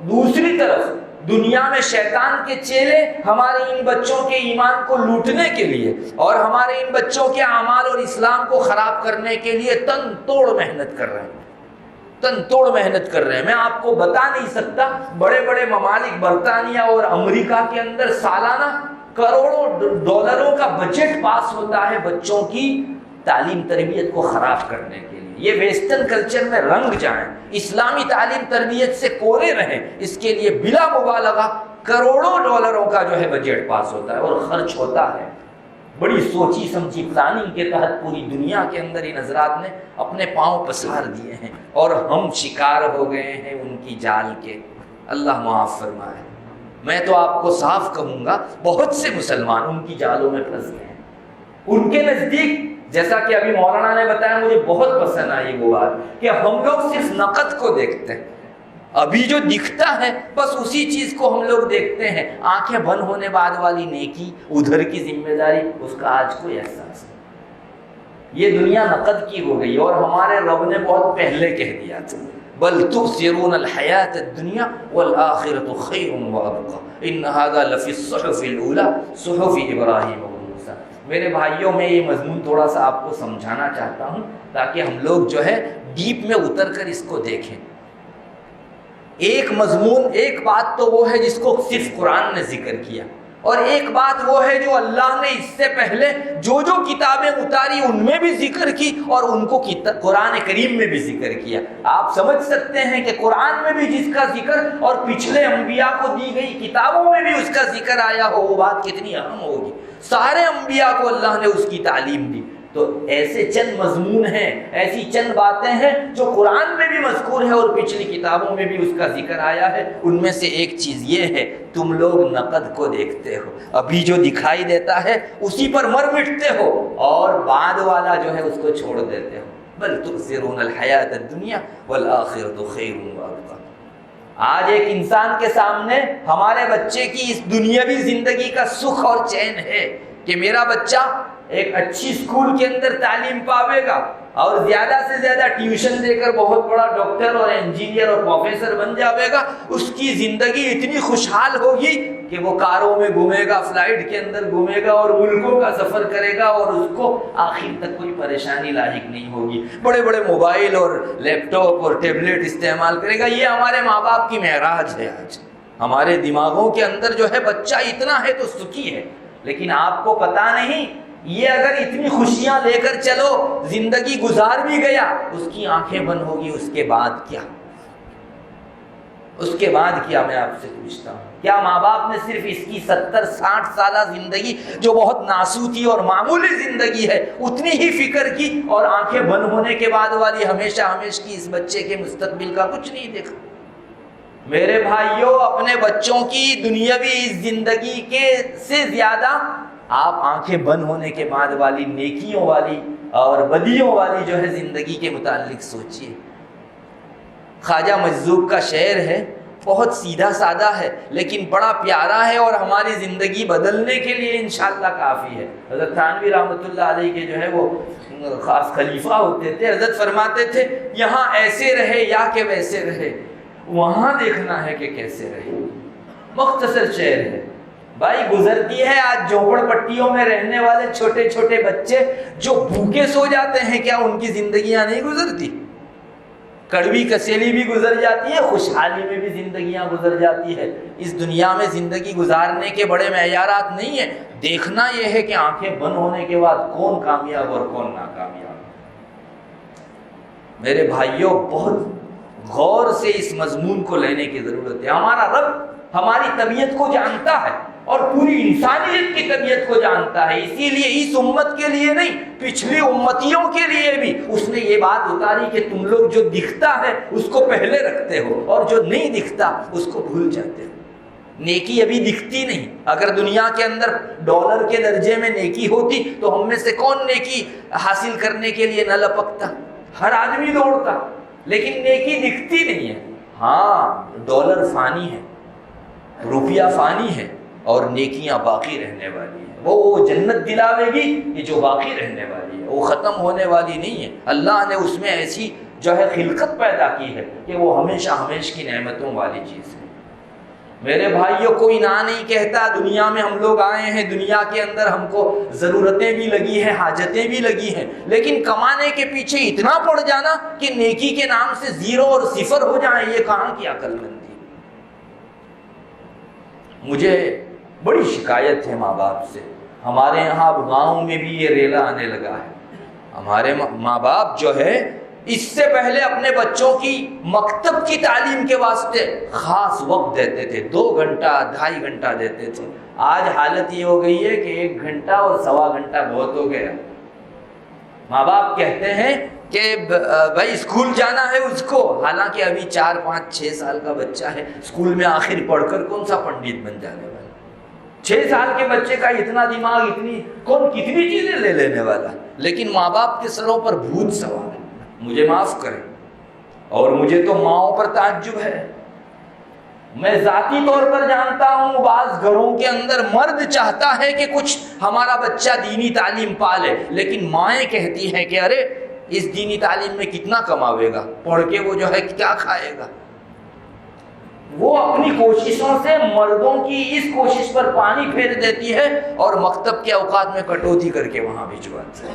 دوسری طرف دنیا میں شیطان کے چیلے ہمارے ان بچوں کے ایمان کو لوٹنے کے لیے اور ہمارے ان بچوں کے اعمال اور اسلام کو خراب کرنے کے لیے تن توڑ محنت کر رہے ہیں، تن توڑ محنت کر رہے ہیں۔ میں آپ کو بتا نہیں سکتا، بڑے بڑے ممالک برطانیہ اور امریکہ کے اندر سالانہ کروڑوں ڈالروں کا بجٹ پاس ہوتا ہے بچوں کی تعلیم تربیت کو خراب کرنے کے لیے۔ یہ ویسٹرن کلچر میں رنگ جائیں، اسلامی تعلیم تربیت سے کورے رہیں، اس کے لیے بلا مبالغہ کروڑوں ڈالروں کا جو ہے بجٹ پاس ہوتا ہے اور خرچ ہوتا ہے۔ بڑی سوچی سمجھی پلاننگ کے تحت پوری دنیا کے اندر ان حضرات نے اپنے پاؤں پسار دیے ہیں اور ہم شکار ہو گئے ہیں ان کی جال کے۔ اللہ معاف فرمائے۔ میں تو آپ کو صاف کہوں گا، بہت سے مسلمان ان کی جالوں میں پھنس گئے ہیں۔ ان کے نزدیک، جیسا کہ ابھی مولانا نے بتایا، مجھے بہت پسند آئی وہ بات کہ ہم لوگ صرف نقد کو دیکھتے ہیں، ابھی جو دکھتا ہے بس اسی چیز کو ہم لوگ دیکھتے ہیں، آنکھیں بند ہونے بعد والی نیکی، ادھر کی ذمہ داری، اس کا آج کوئی احساس نہیں۔ یہ دنیا نقد کی ہو گئی اور ہمارے رب نے بہت پہلے کہہ دیا تھا، بل تؤثرون الحیات الدنیا والآخرۃ خیر وابقی ان ھذا لفی الصحف الاولی صحف ابراہیم۔ میرے بھائیوں، میں یہ مضمون تھوڑا سا آپ کو سمجھانا چاہتا ہوں تاکہ ہم لوگ جو ہے ڈیپ میں اتر کر اس کو دیکھیں۔ ایک مضمون، ایک بات تو وہ ہے جس کو صرف قرآن نے ذکر کیا، اور ایک بات وہ ہے جو اللہ نے اس سے پہلے جو جو کتابیں اتاری ان میں بھی ذکر کی اور ان کو قرآن کریم میں بھی ذکر کیا۔ آپ سمجھ سکتے ہیں کہ قرآن میں بھی جس کا ذکر اور پچھلے انبیاء کو دی گئی کتابوں میں بھی اس کا ذکر آیا ہو، وہ بات کتنی اہم ہوگی۔ سارے انبیاء کو اللہ نے اس کی تعلیم دی، تو ایسے چند مضمون ہیں، ایسی چند باتیں ہیں جو قرآن میں بھی مذکور ہے اور پچھلی کتابوں میں بھی اس کا ذکر آیا ہے۔ ان میں سے ایک چیز یہ ہے، تم لوگ نقد کو دیکھتے ہو، ابھی جو دکھائی دیتا ہے اسی پر مر مٹتے ہو اور بعد والا جو ہے اس کو چھوڑ دیتے ہو۔ بل تؤثرون الحیات الدنیا والآخرۃ خیر وابقی۔ آج ایک انسان کے سامنے ہمارے بچے کی اس دنیاوی زندگی کا سکھ اور چین ہے کہ میرا بچہ ایک اچھی اسکول کے اندر تعلیم پاوے گا اور زیادہ سے زیادہ ٹیوشن دے کر بہت بڑا ڈاکٹر اور انجینئر اور پروفیسر بن جاوے گا. اس کی زندگی اتنی خوشحال ہوگی کہ وہ کاروں میں گھومے گا, فلائٹ کے اندر گھومے گا اور ملکوں کا سفر کرے گا اور اس کو آخر تک کوئی پریشانی لاحق نہیں ہوگی. بڑے بڑے موبائل اور لیپ ٹاپ اور ٹیبلٹ استعمال کرے گا. یہ ہمارے ماں باپ کی معراج ہے. آج ہمارے دماغوں کے اندر جو ہے بچہ اتنا ہے تو سکھی ہے, لیکن آپ کو پتا نہیں یہ اگر اتنی خوشیاں لے کر چلو زندگی گزار بھی گیا, اس کی آنکھیں بند ہوگی, اس کے بعد کیا؟ اس کے بعد کیا؟ میں آپ سے پوچھتا ہوں, کیا ماں باپ نے صرف اس کی 70-60 سالہ زندگی جو بہت ناسوتی اور معمولی زندگی ہے اتنی ہی فکر کی اور آنکھیں بند ہونے کے بعد والی ہمیشہ ہمیشہ کی اس بچے کے مستقبل کا کچھ نہیں دیکھا؟ میرے بھائیوں, اپنے بچوں کی دنیاوی زندگی کے سے زیادہ آپ آنکھیں بند ہونے کے بعد والی نیکیوں والی اور بدیوں والی جو ہے زندگی کے متعلق سوچئے. خواجہ مجذوب کا شعر ہے, بہت سیدھا سادہ ہے لیکن بڑا پیارا ہے اور ہماری زندگی بدلنے کے لیے انشاءاللہ کافی ہے. حضرت تھانوی رحمۃ اللہ علیہ کے جو ہے وہ خاص خلیفہ ہوتے تھے. حضرت فرماتے تھے یہاں ایسے رہے یا کہ ویسے رہے, وہاں دیکھنا ہے کہ کیسے رہے. مختصر شعر ہے بھائی. گزرتی ہے آج جھوپڑ پٹیوں میں رہنے والے چھوٹے چھوٹے بچے جو بھوکے سو جاتے ہیں, کیا ان کی زندگیاں نہیں گزرتی؟ کڑوی کسیلی بھی گزر جاتی ہے, خوشحالی میں بھی زندگیاں گزر جاتی ہے. اس دنیا میں زندگی گزارنے کے بڑے معیارات نہیں ہیں, دیکھنا یہ ہے کہ آنکھیں بند ہونے کے بعد کون کامیاب اور کون ناکامیاب. میرے بھائیوں, بہت غور سے اس مضمون کو لینے کی ضرورت ہے. ہمارا رب ہماری طبیعت کو جانتا ہے اور پوری انسانیت کی طبیعت کو جانتا ہے, اسی لیے اس امت کے لیے نہیں پچھلی امتیوں کے لیے بھی اس نے یہ بات اتاری کہ تم لوگ جو دکھتا ہے اس کو پہلے رکھتے ہو اور جو نہیں دکھتا اس کو بھول جاتے ہو. نیکی ابھی دکھتی نہیں. اگر دنیا کے اندر ڈالر کے درجے میں نیکی ہوتی تو ہم میں سے کون نیکی حاصل کرنے کے لیے نہ لپکتا؟ ہر آدمی دوڑتا, لیکن نیکی دکھتی نہیں ہے. ہاں, ڈالر فانی ہے, روپیہ فانی ہے اور نیکیاں باقی رہنے والی ہیں. وہ جنت دلاوے گی یہ جو باقی رہنے والی ہے, وہ ختم ہونے والی نہیں ہے. اللہ نے اس میں ایسی جو ہے خلقت پیدا کی ہے کہ وہ ہمیشہ ہمیشہ کی نعمتوں والی چیز ہے. میرے بھائیوں, کوئی نہ نہیں کہتا دنیا میں ہم لوگ آئے ہیں, دنیا کے اندر ہم کو ضرورتیں بھی لگی ہیں, حاجتیں بھی لگی ہیں, لیکن کمانے کے پیچھے اتنا پڑ جانا کہ نیکی کے نام سے زیرو اور صفر ہو جائیں, یہ کہاں کی عقل مندی. مجھے بڑی شکایت ہے ماں باپ سے. ہمارے یہاں اب گاؤں میں بھی یہ ریلا آنے لگا ہے. ہمارے ماں باپ جو ہے اس سے پہلے اپنے بچوں کی مکتب کی تعلیم کے واسطے خاص وقت دیتے تھے, 2 گھنٹہ 2.5 گھنٹہ دیتے تھے. آج حالت یہ ہو گئی ہے کہ 1 گھنٹہ اور 1.25 گھنٹہ بہت ہو گیا. ماں باپ کہتے ہیں کہ بھائی اسکول جانا ہے اس کو, حالانکہ ابھی 4 5 6 سال کا بچہ ہے. اسکول میں آخر پڑھ کر کون سا پنڈت بن جانے والا؟ 6 سال کے بچے کا اتنا دماغ, کتنی چیزیں لے لینے والا. لیکن ماں باپ کے سروں پر بھوت سوار ہے. مجھے معاف کریں, اور مجھے تو ماؤں پر تعجب ہے. میں ذاتی طور پر جانتا ہوں بعض گھروں کے اندر مرد چاہتا ہے کہ کچھ ہمارا بچہ دینی تعلیم پالے, لیکن مائیں کہتی ہیں کہ ارے اس دینی تعلیم میں کتنا کماوے گا, پڑھ کے وہ جو ہے کیا کھائے گا. وہ اپنی کوششوں سے مردوں کی اس کوشش پر پانی پھیر دیتی ہے اور مکتب کے اوقات میں کٹوتی کر کے وہاں بھجواتی ہے.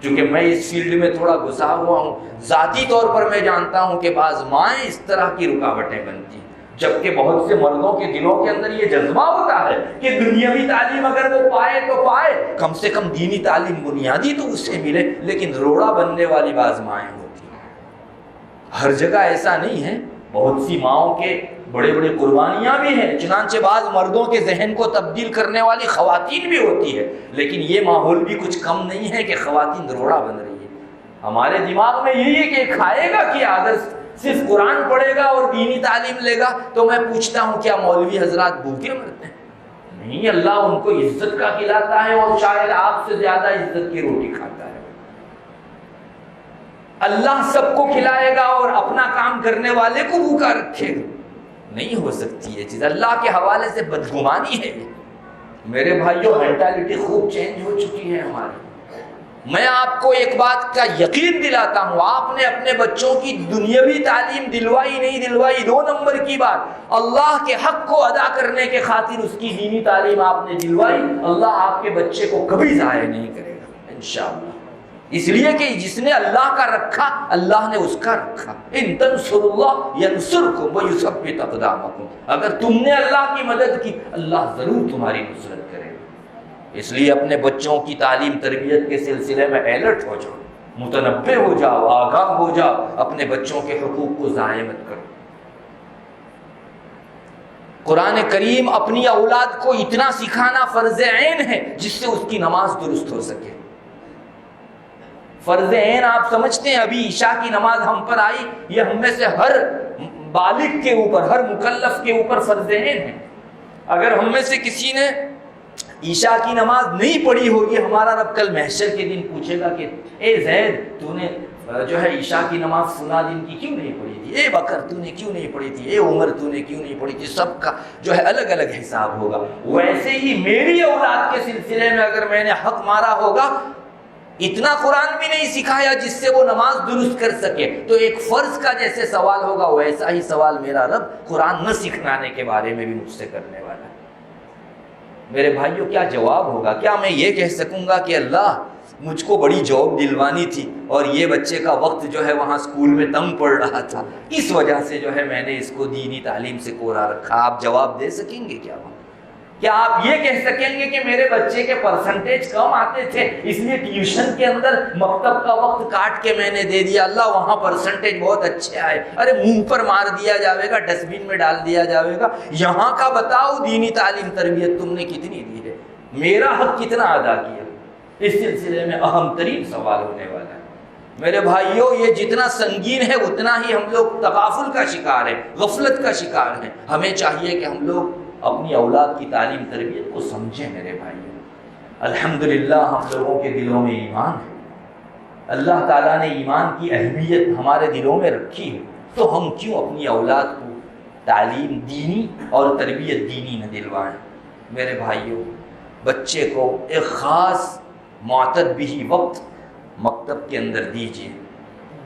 چونکہ میں اس فیلڈ میں تھوڑا گھسا ہوا ہوں, ذاتی طور پر میں جانتا ہوں کہ بعض مائیں اس طرح کی رکاوٹیں بنتی ہیں, جبکہ بہت سے مردوں کے دلوں کے اندر یہ جذبہ ہوتا ہے کہ دنیاوی تعلیم اگر وہ پائے تو پائے, کم سے کم دینی تعلیم بنیادی تو اس سے ملے. لیکن روڑا بننے والی بعض مائیں ہوتی ہیں. ہر جگہ ایسا نہیں ہے, بہت سی ماؤں کے بڑے بڑے قربانیاں بھی ہیں, چنانچہ بعض مردوں کے ذہن کو تبدیل کرنے والی خواتین بھی ہوتی ہے. لیکن یہ ماحول بھی کچھ کم نہیں ہے کہ خواتین روڑا بن رہی ہے. ہمارے دماغ میں یہی ہے کہ کھائے گا کیا اگر صرف قرآن پڑھے گا اور دینی تعلیم لے گا. تو میں پوچھتا ہوں کیا مولوی حضرات بھوکے مرتے ہیں؟ نہیں, اللہ ان کو عزت کا کھلاتا ہے اور شاید آپ سے زیادہ عزت کی روٹی کھاتا ہے. اللہ سب کو کھلائے گا اور اپنا کام کرنے والے کو بھوکا رکھے گا. نہیں ہو سکتی یہ چیز، اللہ کے حوالے سے بدگمانی ہے۔ میرے بھائیوں مینٹالٹی خوب چینج ہو چکی ہے ہماری۔ میں آپ کو ایک بات کا یقین دلاتا ہوں، آپ نے اپنے بچوں کی دنیاوی تعلیم دلوائی نہیں دلوائی 2 نمبر کی بات، اللہ کے حق کو ادا کرنے کے خاطر اس کی دینی تعلیم آپ نے دلوائی، اللہ آپ کے بچے کو کبھی ضائع نہیں کرے گا انشاءاللہ۔ اس لیے کہ جس نے اللہ کا رکھا اللہ نے اس کا رکھا، ان تنصروا اللہ ینصرکم ویثبت اقدامکم، اگر تم نے اللہ کی مدد کی اللہ ضرور تمہاری نصرت کرے گا۔ اس لیے اپنے بچوں کی تعلیم تربیت کے سلسلے میں الرٹ ہو جاؤ، متنبہ ہو جاؤ، آگاہ ہو جاؤ، اپنے بچوں کے حقوق کو ضائع مت کرو۔ قرآن کریم اپنی اولاد کو اتنا سکھانا فرض عین ہے جس سے اس کی نماز درست ہو سکے۔ فرض عین آپ سمجھتے ہیں، ابھی عشاء کی نماز ہم پر آئی، یہ ہم میں سے ہر بالغ کے اوپر، ہر مکلف کے اوپر فرض عین ہے۔ اگر ہم میں سے کسی نے عشاء کی نماز نہیں پڑھی ہوگی، ہمارا رب کل محشر کے دن پوچھے گا کہ اے زید تو نے جو ہے عشاء کی نماز فلاں دن کی کیوں نہیں پڑھی تھی، اے بکر تو نے کیوں نہیں پڑھی تھی، اے عمر تو نے کیوں نہیں پڑھی تھی، سب کا جو ہے الگ الگ حساب ہوگا۔ ویسے ہی میری اولاد کے سلسلے میں اگر میں نے حق مارا ہوگا، اتنا قرآن بھی نہیں سکھایا جس سے وہ نماز درست کر سکے، تو ایک فرض کا جیسے سوال ہوگا ویسا ہی سوال میرا رب قرآن نہ سکھانے کے بارے میں بھی مجھ سے کرنے والا ہے۔ میرے بھائیوں کیا جواب ہوگا؟ کیا میں یہ کہہ سکوں گا کہ اللہ مجھ کو بڑی جاب دلوانی تھی اور یہ بچے کا وقت جو ہے وہاں اسکول میں تنگ پڑ رہا تھا، اس وجہ سے جو ہے میں نے اس کو دینی تعلیم سے کوڑا رکھا؟ آپ جواب دے سکیں گے کیا؟ کیا آپ یہ کہہ سکیں گے کہ میرے بچے کے پرسنٹیج کم آتے تھے اس لیے ٹیوشن کے اندر مکتب کا وقت کاٹ کے میں نے دے دیا، اللہ وہاں پرسنٹیج بہت اچھے آئے، ارے منہ پر مار دیا جاوے گا، ڈسٹ بن میں ڈال دیا جاوے گا، یہاں کا بتاؤ دینی تعلیم تربیت تم نے کتنی دی ہے، میرا حق کتنا ادا کیا؟ اس سلسلے میں اہم ترین سوال ہونے والا ہے۔ میرے بھائیوں یہ جتنا سنگین ہے اتنا ہی ہم لوگ تغافل کا شکار ہیں، غفلت کا شکار ہیں۔ ہمیں چاہیے کہ ہم لوگ اپنی اولاد کی تعلیم تربیت کو سمجھیں۔ میرے بھائیوں الحمدللہ ہم لوگوں کے دلوں میں ایمان ہے، اللہ تعالیٰ نے ایمان کی اہمیت ہمارے دلوں میں رکھی ہے، تو ہم کیوں اپنی اولاد کو تعلیم دینی اور تربیت دینی نہ دلوائیں؟ میرے بھائیوں بچے کو ایک خاص معتد بھی وقت مکتب کے اندر دیجیے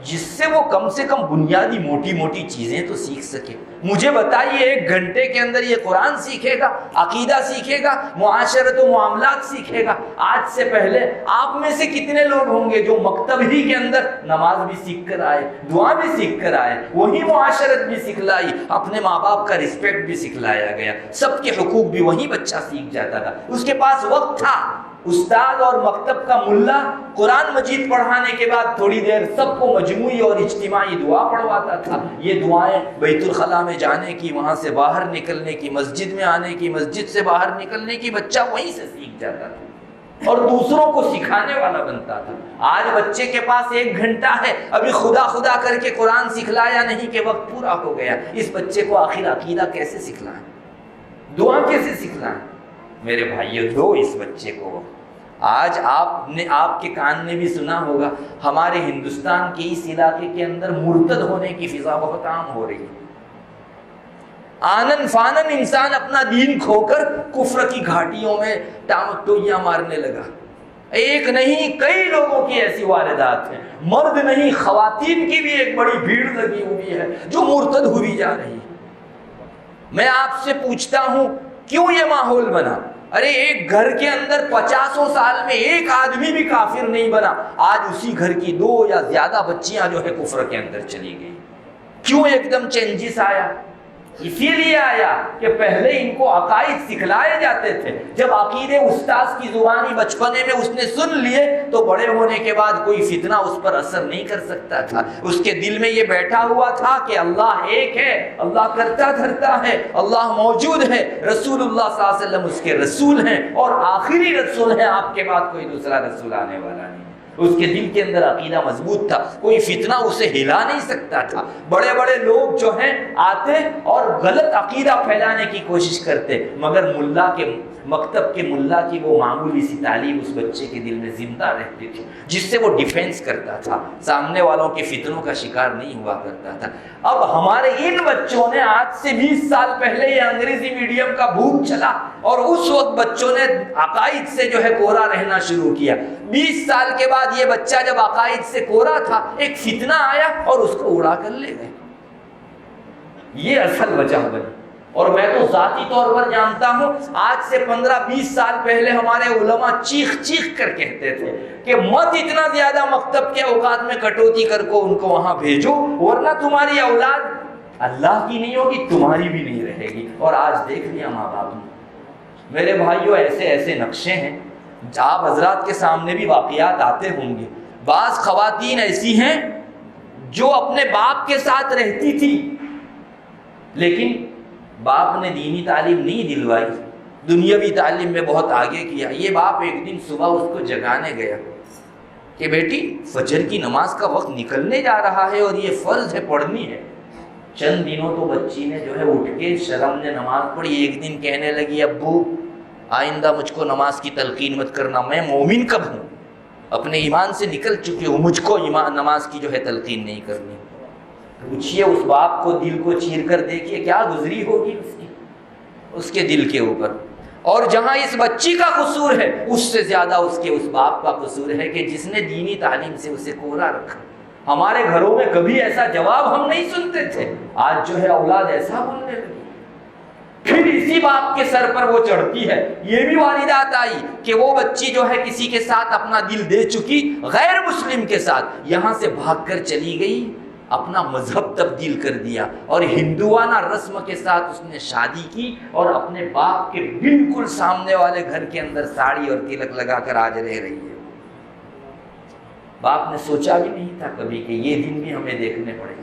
جس سے وہ کم سے کم بنیادی موٹی موٹی چیزیں تو سیکھ سکے۔ مجھے بتائیے 1 گھنٹے کے اندر یہ قرآن سیکھے گا، عقیدہ سیکھے گا، معاشرت و معاملات سیکھے گا؟ آج سے پہلے آپ میں سے کتنے لوگ ہوں گے جو مکتب ہی کے اندر نماز بھی سیکھ کر آئے، دعا بھی سیکھ کر آئے، وہی معاشرت بھی سکھلائی، اپنے ماں باپ کا رسپیکٹ بھی سکھلایا گیا، سب کے حقوق بھی وہی بچہ سیکھ جاتا تھا، اس کے پاس وقت تھا۔ استاد اور مکتب کا ملا قرآن مجید پڑھانے کے بعد تھوڑی دیر سب کو مجموعی اور اجتماعی دعا پڑھواتا تھا۔ یہ دعائیں بیت الخلاء میں جانے کی، وہاں سے باہر نکلنے کی، مسجد میں آنے کی، مسجد سے باہر نکلنے کی، بچہ وہیں سے سیکھ جاتا تھا اور دوسروں کو سکھانے والا بنتا تھا۔ آج بچے کے پاس 1 گھنٹہ ہے، ابھی خدا خدا کر کے قرآن سکھلایا نہیں کہ وقت پورا ہو گیا، اس بچے کو آخر عقیدہ کیسے سکھلائیں، دعا کیسے سکھلائیں؟ میرے بھائیو دو اس بچے کو۔ آج آپ کے کان نے بھی سنا ہوگا ہمارے ہندوستان کے اس علاقے کے اندر مرتد ہونے کی فضا بہت عام ہو رہی ہے۔ آنن فانن انسان اپنا دین کھو کر کفر کی گھاٹیوں میں ٹوئیاں مارنے لگا۔ ایک نہیں کئی لوگوں کی ایسی واردات ہیں، مرد نہیں خواتین کی بھی ایک بڑی بھیڑ لگی ہوئی ہے جو مرتد ہوئی جا رہی ہے۔ میں آپ سے پوچھتا ہوں کیوں یہ ماحول بنا؟ ارے ایک گھر کے اندر 50 سال میں ایک آدمی بھی کافر نہیں بنا، آج اسی گھر کی 2 یا زیادہ بچیاں جو ہے کفر کے اندر چلی گئی۔ کیوں ایک دم چینجز آیا؟ اسی لیے آیا کہ پہلے ان کو عقائد سکھلائے جاتے تھے، جب عقیدے استاذ کی زبانی بچپنے میں اس نے سن لیے تو بڑے ہونے کے بعد کوئی فتنہ اس پر اثر نہیں کر سکتا تھا۔ اس کے دل میں یہ بیٹھا ہوا تھا کہ اللہ ایک ہے، اللہ کرتا دھرتا ہے، اللہ موجود ہے، رسول اللہ صلی اللہ علیہ وسلم اس کے رسول ہیں اور آخری رسول ہیں، آپ کے بعد کوئی دوسرا رسول آنے والا نہیں۔ اس کے دل کے اندر عقیدہ مضبوط تھا، کوئی فتنہ اسے ہلا نہیں سکتا تھا۔ بڑے بڑے لوگ جو ہیں آتے اور غلط عقیدہ پھیلانے کی کوشش کرتے، مگر ملا کے مکتب کے ملا کی وہ معمولی سی تعلیم اس بچے کے دل میں زندہ رہتی تھی، جس سے وہ ڈیفینس کرتا تھا، سامنے والوں کے فتنوں کا شکار نہیں ہوا کرتا تھا۔ اب ہمارے ان بچوں نے آج سے 20 سال پہلے یہ انگریزی میڈیم کا بھوت چلا اور اس وقت بچوں نے عقائد سے جو ہے کورا رہنا شروع کیا۔ 20 سال کے بعد یہ بچہ جب عقائد سے کورا تھا، ایک فتنہ آیا اور اس کو اڑا کر لے گئے۔ یہ اصل وجہ بنی۔ اور میں تو ذاتی طور پر جانتا ہوں، آج سے 15-20 سال پہلے ہمارے علماء چیخ چیخ کر کہتے تھے کہ مت اتنا زیادہ مکتب کے اوقات میں کٹوتی کر کو ان کو وہاں بھیجو، ورنہ تمہاری اولاد اللہ کی نہیں ہوگی، تمہاری بھی نہیں رہے گی۔ اور آج دیکھ لیا ماں باپ نے۔ میرے بھائیوں، ایسے ایسے نقشے ہیں، آپ حضرات کے سامنے بھی واقعات آتے ہوں گے۔ بعض خواتین ایسی ہیں جو اپنے باپ کے ساتھ رہتی تھی، لیکن باپ نے دینی تعلیم نہیں دلوائی، دنیاوی تعلیم میں بہت آگے کیا۔ یہ باپ ایک دن صبح اس کو جگانے گیا کہ بیٹی فجر کی نماز کا وقت نکلنے جا رہا ہے اور یہ فرض ہے، پڑھنی ہے۔ چند دنوں تو بچی نے جو ہے اٹھ کے شرم نے نماز پڑھی۔ ایک دن کہنے لگی، ابو آئندہ مجھ کو نماز کی تلقین مت کرنا، میں مومن کب ہوں، اپنے ایمان سے نکل چکی ہوں، مجھ کو نماز کی جو ہے تلقین نہیں کرنی۔ پوچھئے اس باپ کو، دل کو چیر کر دیکھیے کیا گزری ہوگی اس کے دل کے اوپر۔ اور جہاں اس بچی کا قصور ہے، اس سے زیادہ اس باپ کا قصور ہے کہ جس نے دینی تعلیم سے اسے کورا رکھا۔ ہمارے گھروں میں کبھی ایسا جواب ہم نہیں سنتے تھے، آج جو ہے اولاد ایسا بولنے لگی۔ پھر اسی باپ کے سر پر وہ چڑھتی ہے۔ یہ بھی واردات آئی کہ وہ بچی جو ہے کسی کے ساتھ اپنا دل دے چکی، غیر مسلم کے ساتھ، یہاں سے بھاگ کر چلی گئی، اپنا مذہب تبدیل کر دیا اور ہندوانہ رسم کے ساتھ اس نے شادی کی اور اپنے باپ کے بالکل سامنے والے گھر کے اندر ساڑی اور تلک لگا کر آج رہ رہی ہے۔ باپ نے سوچا بھی نہیں تھا کبھی کہ یہ دن بھی ہمیں دیکھنے پڑے۔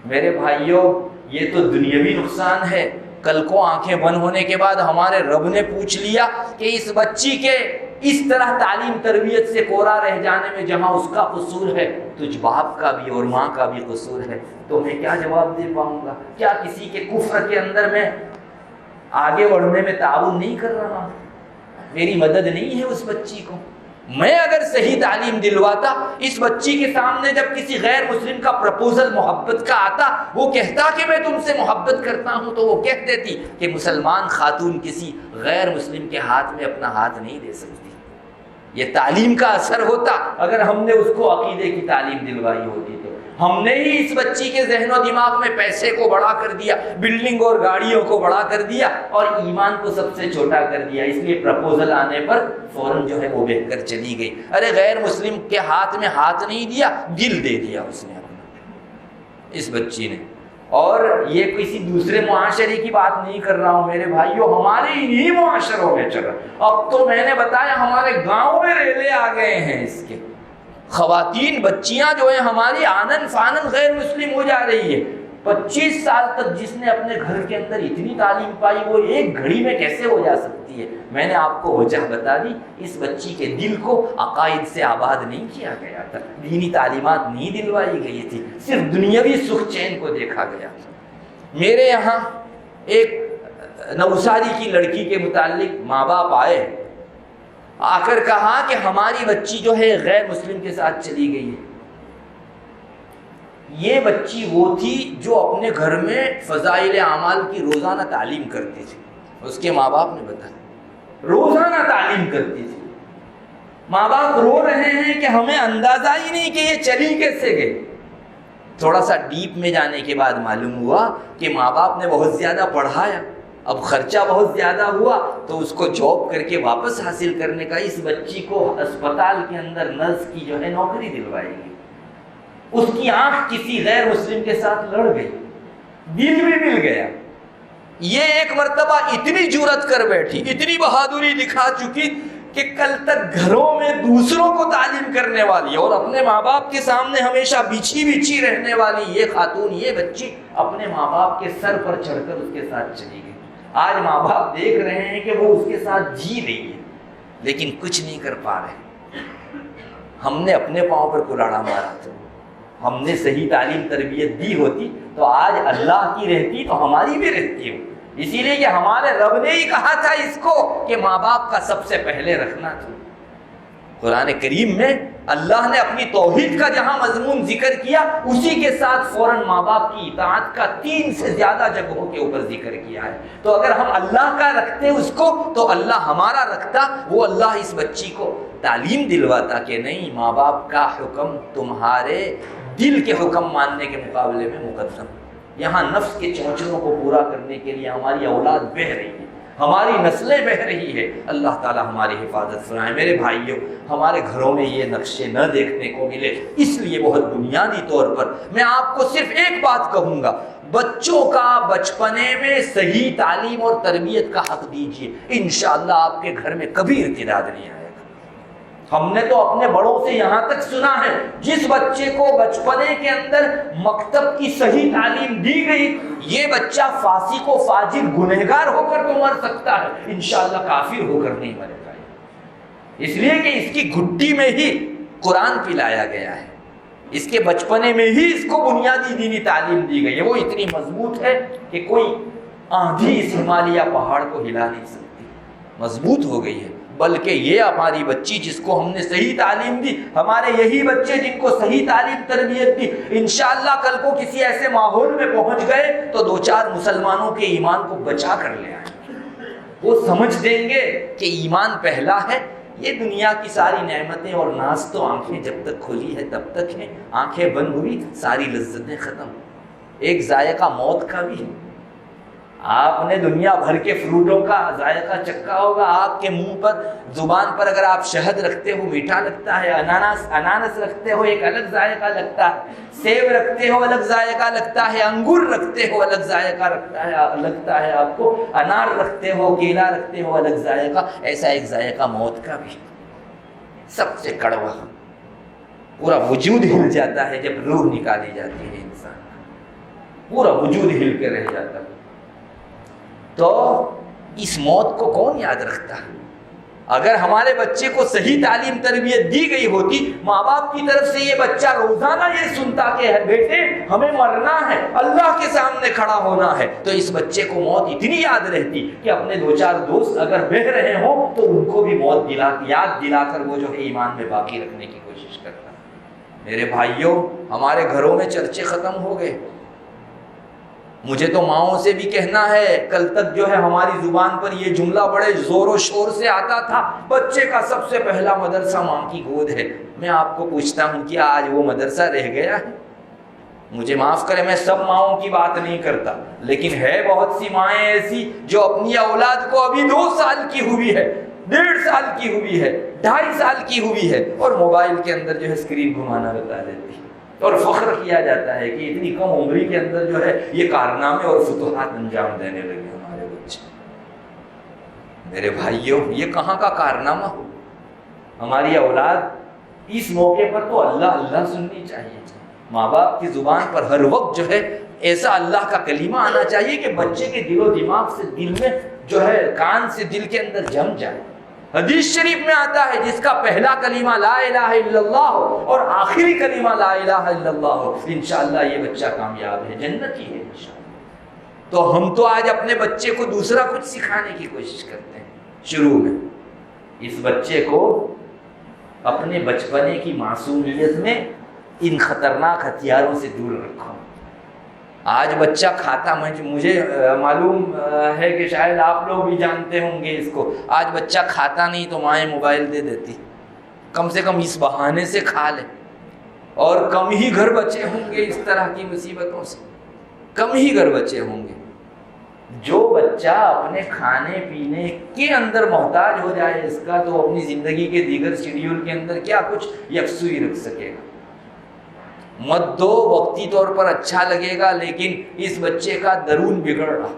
میرے بھائیوں، یہ تو دنیاوی نقصان ہے۔ کل کو آنکھیں بند ہونے کے بعد ہمارے رب نے پوچھ لیا کہ اس بچی کے اس طرح تعلیم تربیت سے کورا رہ جانے میں جہاں اس کا قصور ہے، تجھ باپ کا بھی اور ماں کا بھی قصور ہے، تو میں کیا جواب دے پاؤں گا؟ کیا کسی کے کفر کے اندر میں آگے بڑھنے میں تعاون نہیں کر رہا؟ میری مدد نہیں ہے اس بچی کو؟ میں اگر صحیح تعلیم دلواتا، اس بچی کے سامنے جب کسی غیر مسلم کا پرپوزل محبت کا آتا، وہ کہتا کہ میں تم سے محبت کرتا ہوں، تو وہ کہہ دیتی کہ مسلمان خاتون کسی غیر مسلم کے ہاتھ میں اپنا ہاتھ نہیں دے سکتی۔ یہ تعلیم کا اثر ہوتا اگر ہم نے اس کو عقیدے کی تعلیم دلوائی ہوتی۔ تو ہم نے ہی اس بچی کے ذہن و دماغ میں پیسے کو بڑا کر دیا، بلڈنگ اور گاڑیوں کو بڑا کر دیا اور ایمان کو سب سے چھوٹا کر دیا۔ اس لیے پرپوزل آنے پر فوراً جو ہے وہ بہہ کر چلی گئی۔ ارے غیر مسلم کے ہاتھ میں ہاتھ نہیں دیا، دل دے دیا اس نے اپنا، اس بچی نے۔ اور یہ کسی دوسرے معاشرے کی بات نہیں کر رہا ہوں میرے بھائیوں، ہمارے انہی معاشروں میں چل رہا۔ اب تو میں نے بتایا ہمارے گاؤں میں ریلے آ گئے ہیں اس کے۔ خواتین بچیاں جو ہیں ہماری آنن فانن غیر مسلم ہو جا رہی ہے۔ 25 سال تک جس نے اپنے گھر کے اندر اتنی تعلیم پائی، وہ ایک گھڑی میں کیسے ہو جا سکتی ہے؟ میں نے آپ کو وجہ بتا دی، اس بچی کے دل کو عقائد سے آباد نہیں کیا گیا تھا، دینی تعلیمات نہیں دلوائی گئی تھی، صرف دنیاوی سکھ چین کو دیکھا گیا تھا۔ میرے یہاں ایک نوساری کی لڑکی کے متعلق ماں باپ آئے، آ کر کہا کہ ہماری بچی جو ہے غیر مسلم کے ساتھ چلی گئی ہے۔ یہ بچی وہ تھی جو اپنے گھر میں فضائل اعمال کی روزانہ تعلیم کرتی تھی، اس کے ماں باپ نے بتایا روزانہ تعلیم کرتی تھی۔ ماں باپ رو رہے ہیں کہ ہمیں اندازہ ہی نہیں کہ یہ چلی کیسے گئی۔ تھوڑا سا ڈیپ میں جانے کے بعد معلوم ہوا کہ ماں باپ نے بہت زیادہ پڑھایا، اب خرچہ بہت زیادہ ہوا تو اس کو جاب کر کے واپس حاصل کرنے کا، اس بچی کو اسپتال کے اندر نرس کی جو ہے نوکری دلوائی گئی۔ اس کی آنکھ کسی غیر مسلم کے ساتھ لڑ گئی، دل بھی مل گیا۔ یہ ایک مرتبہ اتنی جرأت کر بیٹھی، اتنی بہادری دکھا چکی کہ کل تک گھروں میں دوسروں کو تعلیم کرنے والی اور اپنے ماں باپ کے سامنے ہمیشہ بچھی بچھی رہنے والی یہ خاتون، یہ بچی اپنے ماں باپ کے سر پر چڑھ کر اس کے ساتھ چلی گئی۔ آج ماں باپ دیکھ رہے ہیں کہ وہ اس کے ساتھ جی رہی ہے، لیکن کچھ نہیں کر پا رہے۔ ہم نے اپنے پاؤں پر کلاڑا مارا تھا. ہم نے صحیح تعلیم تربیت دی ہوتی تو آج اللہ کی رہتی تو ہماری بھی رہتی ہو. اسی لیے کہ ہمارے رب نے ہی کہا تھا اس کو کہ ماں باپ کا سب سے پہلے رکھنا تھا. قرآن کریم میں اللہ نے اپنی توحید کا جہاں مضمون ذکر کیا اسی کے ساتھ فوراً ماں باپ کی اطاعت کا 3 سے زیادہ جگہوں کے اوپر ذکر کیا ہے. تو اگر ہم اللہ کا رکھتے اس کو تو اللہ ہمارا رکھتا. وہ اللہ اس بچی کو تعلیم دلواتا کہ نہیں، ماں باپ کا حکم تمہارے دل کے حکم ماننے کے مقابلے میں مقدم. یہاں نفس کے چونچلوں کو پورا کرنے کے لیے ہماری اولاد بہہ رہی ہے، ہماری نسلیں بہہ رہی ہے. اللہ تعالی ہماری حفاظت فرمائے. میرے بھائیوں، ہمارے گھروں میں یہ نقشے نہ دیکھنے کو ملے. اس لیے بہت بنیادی طور پر میں آپ کو صرف ایک بات کہوں گا، بچوں کا بچپنے میں صحیح تعلیم اور تربیت کا حق دیجیے. انشاءاللہ آپ کے گھر میں کبھی ارتداد نہیں آئے گا. ہم نے تو اپنے بڑوں سے یہاں تک سنا ہے، جس بچے کو بچپنے کے اندر مکتب کی صحیح تعلیم دی گئی، یہ بچہ فاسق و فاجر گنہگار ہو کر تو مر سکتا ہے، انشاءاللہ کافر ہو کر نہیں مرے گا. اس لیے کہ اس کی گھٹی میں ہی قرآن پلایا گیا ہے، اس کے بچپنے میں ہی اس کو بنیادی دینی تعلیم دی گئی ہے. وہ اتنی مضبوط ہے کہ کوئی آندھی اس ہمالیہ پہاڑ کو ہلا نہیں سکتی، مضبوط ہو گئی ہے. بلکہ یہ ہماری بچی جس کو ہم نے صحیح تعلیم دی، ہمارے یہی بچے جن کو صحیح تعلیم تربیت دی، انشاءاللہ کل کو کسی ایسے ماحول میں پہنچ گئے تو 2-4 مسلمانوں کے ایمان کو بچا کر لے آئیں. وہ سمجھ دیں گے کہ ایمان پہلا ہے. یہ دنیا کی ساری نعمتیں اور ناز تو آنکھیں جب تک کھلی ہے تب تک ہیں، آنکھیں بند ہوئی ساری لذتیں ختم. ایک ذائقہ موت کا بھی ہے. آپ نے دنیا بھر کے فروٹوں کا ذائقہ چکھا ہوگا، آپ کے منہ پر زبان پر اگر آپ شہد رکھتے ہو میٹھا لگتا ہے، انانس رکھتے ہو ایک الگ ذائقہ لگتا ہے، سیب رکھتے ہو الگ ذائقہ لگتا ہے، انگور رکھتے ہو الگ ذائقہ لگتا ہے آپ کو، انار رکھتے ہو کیلا رکھتے ہو الگ ذائقہ. ایسا ایک ذائقہ موت کا بھی، سب سے کڑوا. پورا وجود ہل جاتا ہے جب روح نکالی جاتی ہے انسان کا، پورا وجود ہل کے رہ جاتا ہے. تو اس موت کو کون یاد رکھتا ہے؟ اگر ہمارے بچے کو صحیح تعلیم تربیت دی گئی ہوتی، ماں باپ کی طرف سے یہ بچہ روزانہ یہ سنتا کہ بیٹے ہمیں مرنا ہے، اللہ کے سامنے کھڑا ہونا ہے، تو اس بچے کو موت اتنی یاد رہتی کہ اپنے 2-4 دوست اگر بہہ رہے ہوں تو ان کو بھی موت یاد دلا کر وہ جو ہے ایمان میں باقی رکھنے کی کوشش کرتا. میرے بھائیوں، ہمارے گھروں میں چرچے ختم ہو گئے. مجھے تو ماؤں سے بھی کہنا ہے، کل تک جو ہے ہماری زبان پر یہ جملہ بڑے زور و شور سے آتا تھا، بچے کا سب سے پہلا مدرسہ ماں کی گود ہے. میں آپ کو پوچھتا ہوں کہ آج وہ مدرسہ رہ گیا ہے؟ مجھے معاف کریں، میں سب ماؤں کی بات نہیں کرتا، لیکن ہے بہت سی مائیں ایسی جو اپنی اولاد کو ابھی 2 سال کی ہوئی ہے، 1.5 سال کی ہوئی ہے، 2.5 سال کی ہوئی ہے، اور موبائل کے اندر جو ہے اسکرین گھمانا بتا دیتی ہے، اور فخر کیا جاتا ہے کہ اتنی کم عمری کے اندر جو ہے یہ کارنامے اور فتوحات انجام دینے لگے ہمارے بچے. میرے بھائیوں، یہ کہاں کا کارنامہ ہو؟ ہماری اولاد اس موقع پر تو اللہ اللہ سننی چاہیے. ماں باپ کی زبان پر ہر وقت جو ہے ایسا اللہ کا کلمہ آنا چاہیے کہ بچے کے دل و دماغ سے دل میں جو ہے کان سے دل کے اندر جم جائے. حدیث شریف میں آتا ہے جس کا پہلا کلمہ لا الہ الا اللہ ہو اور آخری کلمہ لا الہ الا اللہ ہو، انشاءاللہ یہ بچہ کامیاب ہے، جنتی ہے انشاءاللہ. تو ہم تو آج اپنے بچے کو دوسرا کچھ سکھانے کی کوشش کرتے ہیں. شروع میں اس بچے کو اپنے بچپنے کی معصومیت میں ان خطرناک ہتھیاروں سے دور رکھو. آج بچہ کھاتا، مجھے معلوم ہے کہ شاید آپ لوگ بھی جانتے ہوں گے اس کو، آج بچہ کھاتا نہیں تو مائیں موبائل دے دیتی، کم سے کم اس بہانے سے کھا لے. اور کم ہی گھر بچے ہوں گے اس طرح کی مصیبتوں سے، کم ہی گھر بچے ہوں گے. جو بچہ اپنے کھانے پینے کے اندر محتاج ہو جائے اس کا، تو اپنی زندگی کے دیگر شیڈیول کے اندر کیا کچھ یکسوئی رکھ سکے گا. مت دو، وقتی طور پر اچھا لگے گا، لیکن اس بچے کا درون بگڑ رہا.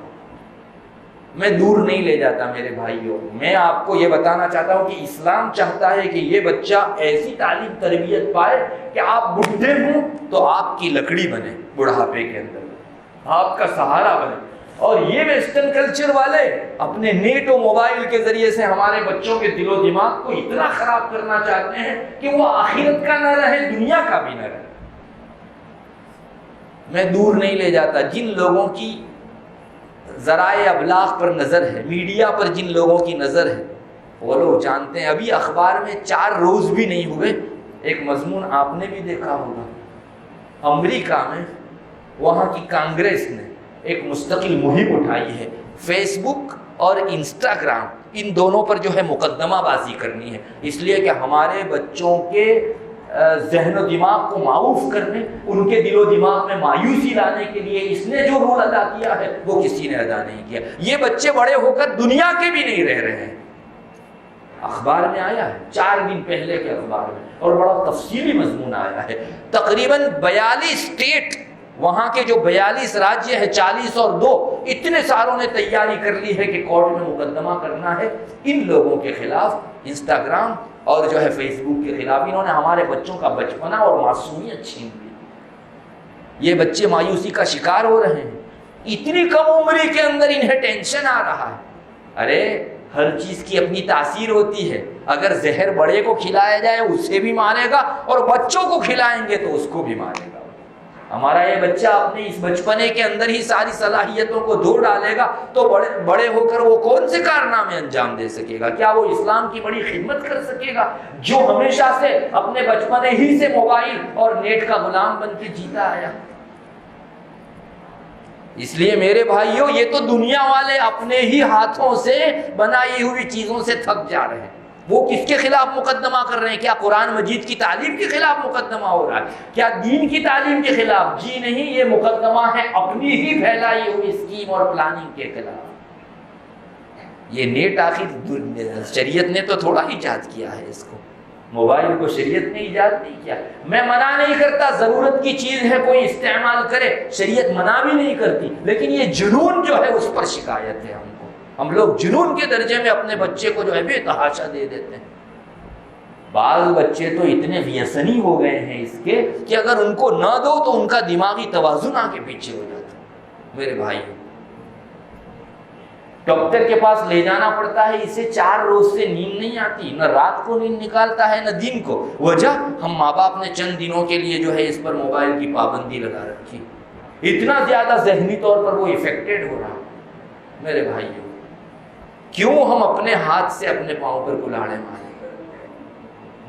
میں دور نہیں لے جاتا میرے بھائیوں، میں آپ کو یہ بتانا چاہتا ہوں کہ اسلام چاہتا ہے کہ یہ بچہ ایسی تعلیم تربیت پائے کہ آپ بڈھے ہوں تو آپ کی لکڑی بنے، بڑھاپے کے اندر آپ کا سہارا بنے. اور یہ ویسٹرن کلچر والے اپنے نیٹ و موبائل کے ذریعے سے ہمارے بچوں کے دل و دماغ کو اتنا خراب کرنا چاہتے ہیں کہ وہ آخرت کا نہ رہے، دنیا کا بھی نہ رہے۔ میں دور نہیں لے جاتا، جن لوگوں کی ذرائع ابلاغ پر نظر ہے، میڈیا پر جن لوگوں کی نظر ہے، وہ لوگ جانتے ہیں۔ ابھی اخبار میں 4 روز بھی نہیں ہوئے، ایک مضمون آپ نے بھی دیکھا ہوگا، امریکہ میں وہاں کی کانگریس نے ایک مستقل مہم اٹھائی ہے، فیس بک اور انسٹاگرام ان دونوں پر جو ہے مقدمہ بازی کرنی ہے، اس لیے کہ ہمارے بچوں کے ذہن و دماغ کو معوف کرنے، ان کے دل و دماغ میں مایوسی لانے کے لیے اس نے جو رول ادا کیا ہے وہ کسی نے ادا نہیں کیا۔ یہ بچے بڑے ہو کر دنیا کے بھی نہیں رہ رہے ہیں۔ اخبار میں آیا ہے 4 دن پہلے کے اخبار میں، اور بڑا تفصیلی مضمون آیا ہے۔ تقریباً 42 اسٹیٹ، وہاں کے جو 42 راجیہ ہے، 40 اور 2، اتنے ساروں نے تیاری کر لی ہے کہ کورٹ میں مقدمہ کرنا ہے ان لوگوں کے خلاف، انسٹاگرام اور جو ہے فیس بک کے خلاف۔ انہوں نے ہمارے بچوں کا بچپنا اور معصومیت چھین لی۔ یہ بچے مایوسی کا شکار ہو رہے ہیں، اتنی کم عمری کے اندر انہیں ٹینشن آ رہا ہے۔ ارے ہر چیز کی اپنی تاثیر ہوتی ہے، اگر زہر بڑے کو کھلایا جائے اسے بھی مارے گا، اور بچوں کو کھلائیں گے تو اس کو بھی مارے گا۔ ہمارا یہ بچہ اپنے اس بچپنے کے اندر ہی ساری صلاحیتوں کو دھو ڈالے گا تو بڑے ہو کر وہ کون سے کارنامے انجام دے سکے گا؟ کیا وہ اسلام کی بڑی خدمت کر سکے گا، جو ہمیشہ سے اپنے بچپنے ہی سے موبائل اور نیٹ کا غلام بن کے جیتا آیا؟ اس لیے میرے بھائیوں، یہ تو دنیا والے اپنے ہی ہاتھوں سے بنائی ہوئی چیزوں سے تھک جا رہے ہیں۔ وہ کس کے خلاف مقدمہ کر رہے ہیں؟ کیا قرآن مجید کی تعلیم کے خلاف مقدمہ ہو رہا ہے؟ کیا دین کی تعلیم کے خلاف؟ جی نہیں، یہ مقدمہ ہے اپنی ہی پھیلائی ہوئی اسکیم اور پلاننگ کے خلاف۔ یہ نیٹ آخر شریعت نے تو تھوڑا ایجاد کیا ہے، اس کو موبائل کو شریعت نے ایجاد نہیں کیا۔ میں منع نہیں کرتا، ضرورت کی چیز ہے کوئی استعمال کرے، شریعت منع بھی نہیں کرتی، لیکن یہ جنون جو ہے اس پر شکایت ہے۔ ہم لوگ جنون کے درجے میں اپنے بچے کو جو ہے بے تحاشا دے دیتے ہیں۔ بعض بچے تو اتنے ویسنی ہو گئے ہیں اس کے کہ اگر ان کو نہ دو تو ان کا دماغی توازن آگے پیچھے ہو جاتا ہے۔ میرے بھائی، ڈاکٹر کے پاس لے جانا پڑتا ہے، اسے 4 روز سے نیند نہیں آتی، نہ رات کو نیند نکالتا ہے نہ دن کو۔ وجہ ہم ماں باپ نے چند دنوں کے لیے جو ہے اس پر موبائل کی پابندی لگا رکھی، اتنا زیادہ ذہنی طور پر وہ افیکٹڈ ہو رہا۔ میرے بھائیوں، کیوں ہم اپنے ہاتھ سے اپنے پاؤں پر کلاڑے ماریں؟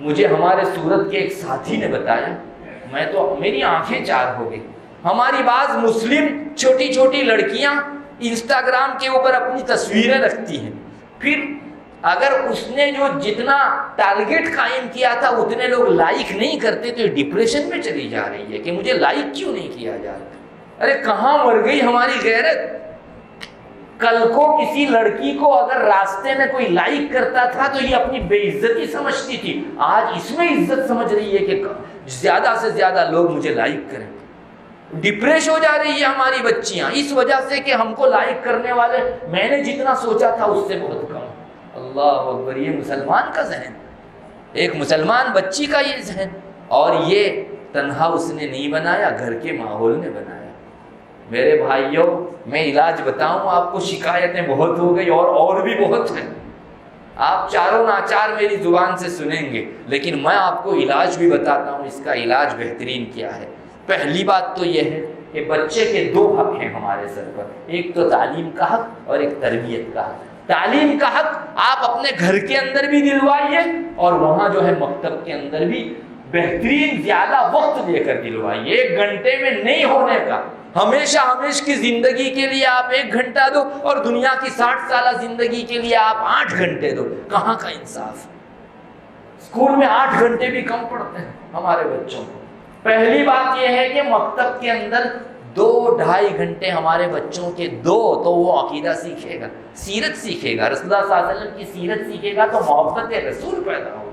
مجھے ہمارے سورت کے ایک ساتھی نے بتایا، میری آنکھیں 4 ہو گئی۔ ہماری بعض مسلم چھوٹی چھوٹی لڑکیاں انسٹاگرام کے اوپر اپنی تصویریں رکھتی ہیں، پھر اگر اس نے جو جتنا ٹارگٹ قائم کیا تھا اتنے لوگ لائک نہیں کرتے تو یہ ڈپریشن میں چلی جا رہی ہے کہ مجھے لائک کیوں نہیں کیا جا رہا۔ ارے کہاں مر گئی ہماری غیرت؟ کل کو کسی لڑکی کو اگر راستے میں کوئی لائک کرتا تھا تو یہ اپنی بے عزتی سمجھتی تھی، آج اس میں عزت سمجھ رہی ہے کہ زیادہ سے زیادہ لوگ مجھے لائک کریں۔ ڈپریش ہو جا رہی ہے ہماری بچیاں اس وجہ سے کہ ہم کو لائک کرنے والے میں نے جتنا سوچا تھا اس سے بہت کم۔ اللہ اکبر، یہ مسلمان کا ذہن، ایک مسلمان بچی کا یہ ذہن، اور یہ تنہا اس نے نہیں بنایا، گھر کے ماحول نے بنایا۔ میرے بھائیوں، میں علاج بتاؤں آپ کو، شکایتیں بہت ہو گئی اور بھی بہت ہیں، آپ چاروں ناچار میری زبان سے سنیں گے، لیکن میں آپ کو علاج بھی بتاتا ہوں، اس کا علاج بہترین کیا ہے۔ پہلی بات تو یہ ہے کہ بچے کے 2 حق ہیں ہمارے سر پر، ایک تو تعلیم کا حق اور ایک تربیت کا حق۔ تعلیم کا حق آپ اپنے گھر کے اندر بھی دلوائیے اور وہاں جو ہے مکتب کے اندر بھی بہترین زیادہ وقت دے کر دلوائیے۔ 1 گھنٹے میں نہیں ہونے کا، ہمیشہ کی زندگی کے لیے آپ 1 گھنٹہ دو اور دنیا کی 60 سالہ زندگی کے لیے آپ 8 گھنٹے دو۔ کہاں کا انصاف؟ اسکول میں 8 گھنٹے بھی کم پڑتے ہیں ہمارے بچوں کو۔ پہلی بات یہ ہے کہ مکتب کے اندر 2-2.5 گھنٹے ہمارے بچوں کے دو تو وہ عقیدہ سیکھے گا، سیرت سیکھے گا، رسول اللہ صلی اللہ علیہ وسلم کی سیرت سیکھے گا تو محبت رسول پیدا ہوگی۔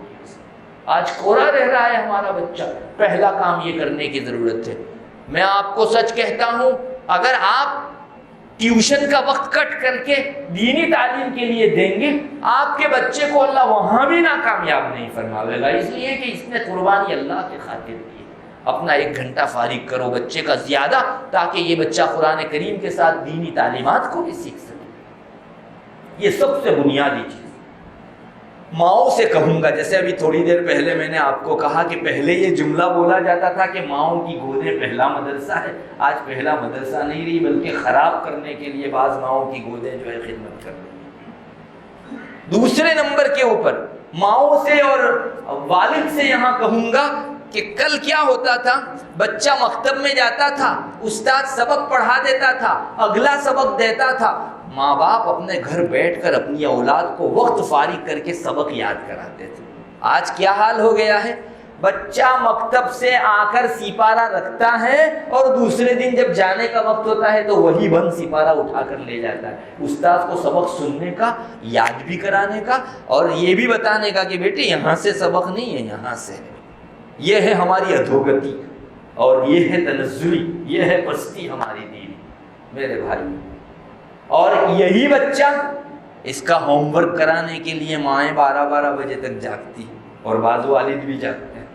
آج کورا رہ رہا ہے ہمارا بچہ، پہلا کام یہ کرنے کی ضرورت ہے۔ میں آپ کو سچ کہتا ہوں، اگر آپ ٹیوشن کا وقت کٹ کر کے دینی تعلیم کے لیے دیں گے، آپ کے بچے کو اللہ وہاں بھی ناکامیاب نہیں فرماوے گا، اس لیے کہ اس نے قربانی اللہ کے خاطر کی۔ اپنا 1 گھنٹہ فارغ کرو بچے کا زیادہ، تاکہ یہ بچہ قرآن کریم کے ساتھ دینی تعلیمات کو بھی سیکھ سکے۔ یہ سب سے بنیادی چیز۔ ماؤں سے کہوں گا، جیسے ابھی تھوڑی دیر پہلے میں نے آپ کو کہا کہ پہلے یہ جملہ بولا جاتا تھا کہ ماؤں کی گودیں پہلا مدرسہ ہے، آج پہلا مدرسہ نہیں رہی، بلکہ خراب کرنے کے لیے بعض ماؤں کی گودیں جو ہے خدمت کر رہی ہیں۔ دوسرے نمبر کے اوپر ماؤں سے اور والد سے یہاں کہوں گا کہ کل کیا ہوتا تھا، بچہ مکتب میں جاتا تھا، استاد سبق پڑھا دیتا تھا، اگلا سبق دیتا تھا، ماں باپ اپنے گھر بیٹھ کر اپنی اولاد کو وقت فارغ کر کے سبق یاد کراتے تھے۔ آج کیا حال ہو گیا ہے، بچہ مکتب سے آ کر سپارہ رکھتا ہے اور دوسرے دن جب جانے کا وقت ہوتا ہے تو وہی بند سپارہ اٹھا کر لے جاتا ہے، استاد کو سبق سننے کا، یاد بھی کرانے کا، اور یہ بھی بتانے کا کہ بیٹے یہاں سے سبق نہیں ہے، یہاں سے ہے۔ یہ ہے ہماری ادھوگتی، اور یہ ہے تنزلی، یہ ہے پستی ہماری دین میرے بھائی۔ اور یہی بچہ، اس کا ہوم ورک کرانے کے لیے مائیں 12 بجے تک جاگتی، اور بعض والد بھی جاگتے ہیں۔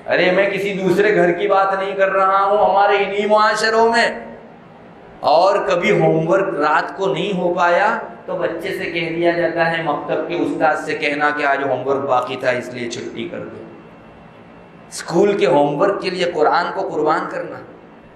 ارے میں کسی دوسرے گھر کی بات نہیں کر رہا ہوں، ہمارے انہی معاشروں میں، اور کبھی ہوم ورک رات کو نہیں ہو پایا تو بچے سے کہہ دیا جاتا ہے، مکتب کے استاد سے کہنا کہ آج ہوم ورک باقی تھا اس لیے چھٹی کر دو۔ اسکول کے ہوم ورک کے لیے قرآن کو قربان کرنا،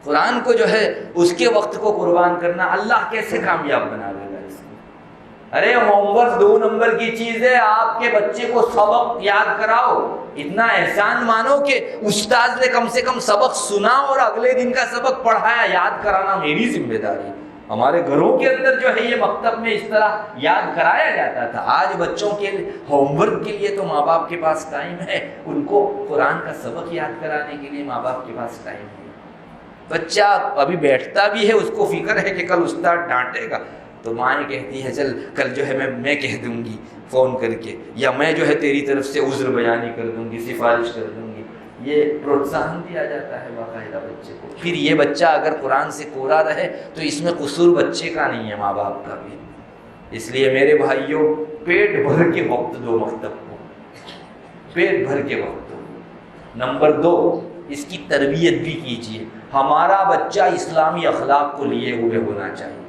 قرآن کو جو ہے اس کے وقت کو قربان کرنا، اللہ کیسے کامیاب بنا دے گا اس کو؟ ارے ہوم ورک 2 نمبر کی چیز ہے، آپ کے بچے کو سبق یاد کراؤ، اتنا احسان مانو کہ استاد نے کم سے کم سبق سنا اور اگلے دن کا سبق پڑھایا، یاد کرانا میری ذمہ داری۔ ہمارے گھروں کے اندر جو ہے یہ مکتب میں اس طرح یاد کرایا جاتا تھا۔ آج بچوں کے ہوم ورک کے لیے تو ماں باپ کے پاس ٹائم ہے، ان کو قرآن کا سبق یاد کرانے کے لیے ماں باپ کے پاس ٹائم ہے۔ بچہ ابھی بیٹھتا بھی ہے، اس کو فکر ہے کہ کل استاد ڈانٹے گا، تو ماں کہتی ہے چل کل جو ہے میں کہہ دوں گی فون کر کے، یا میں جو ہے تیری طرف سے عذر بیانی کر دوں گی، سفارش کر دوں گی۔ یہ پروتساہن دیا جاتا ہے باقاعدہ بچے کو۔ پھر یہ بچہ اگر قرآن سے کورا رہے تو اس میں قصور بچے کا نہیں ہے، ماں باپ کا بھی۔ اس لیے میرے بھائیوں، پیٹ بھر کے وقت دو مکتب کو، پیٹ بھر کے وقت دو۔ نمبر 2، اس کی تربیت بھی کیجیے۔ ہمارا بچہ اسلامی اخلاق کو لیے ہوئے ہونا چاہیے۔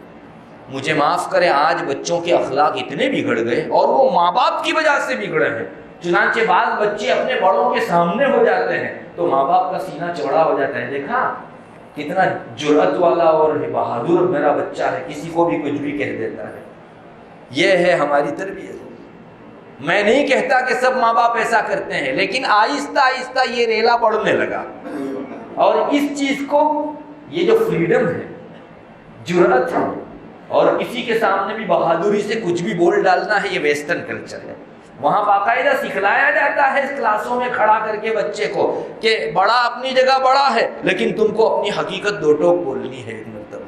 مجھے معاف کریں، آج بچوں کے اخلاق اتنے بگڑ گئے، اور وہ ماں باپ کی وجہ سے بگڑے ہیں۔ چنانچہ بعض بچے اپنے بڑوں کے سامنے ہو جاتے ہیں تو ماں باپ کا سینہ چوڑا ہو جاتا ہے، دیکھا کتنا جرأت والا اور بہادر میرا بچہ ہے، کسی کو بھی کچھ بھی کہہ دیتا ہے۔ یہ ہے ہماری تربیت۔ میں نہیں کہتا کہ سب ماں باپ ایسا کرتے ہیں، لیکن آہستہ آہستہ یہ ریلا بڑھنے لگا، اور اس چیز کو، یہ جو فریڈم ہے، جرأت ہے، اور کسی کے سامنے بھی بہادری سے کچھ بھی بول ڈالنا ہے، یہ ویسٹرن کلچر ہے۔ وہاں باقاعدہ سکھلایا جاتا ہے کلاسوں میں کھڑا کر کے بچے کو کہ بڑا اپنی جگہ بڑا ہے، لیکن تم کو اپنی حقیقت 2 ٹوک بولنی ہے ایک مرتبہ۔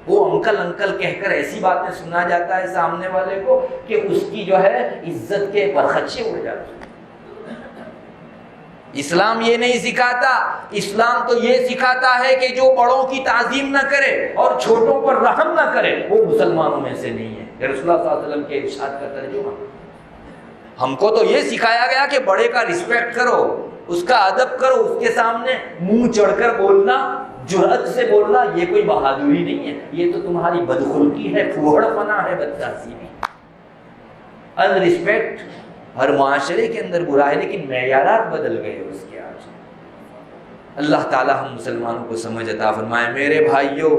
وہ انکل انکل کہہ کر ایسی باتیں سنا جاتا ہے سامنے والے کو کہ اس کی جو ہے عزت کے پرخچے اڑ جاتے ہیں۔ اسلام یہ نہیں سکھاتا، اسلام تو یہ سکھاتا ہے کہ جو بڑوں کی تعظیم نہ کرے اور چھوٹوں پر رحم نہ کرے وہ مسلمانوں میں سے نہیں ہے۔ یہ رسول اللہ صلی اللہ علیہ وسلم کے ارشاد کا ترجمہ۔ ہم کو تو یہ سکھایا گیا کہ بڑے کا رسپیکٹ کرو، اس کا ادب کرو، اس کے سامنے منہ چڑھ کر بولنا، جرأت سے بولنا، یہ کوئی بہادری نہیں ہے، یہ تو تمہاری بدخلقی ہے، پھوہڑ پنا ہے، بد تہذیبی۔ ان رسپیکٹ ہر معاشرے کے اندر برا ہے، لیکن معیارات بدل گئے اس کے آج۔ اللہ تعالی ہم مسلمانوں کو سمجھ عطا فرمائے۔ میرے بھائیوں،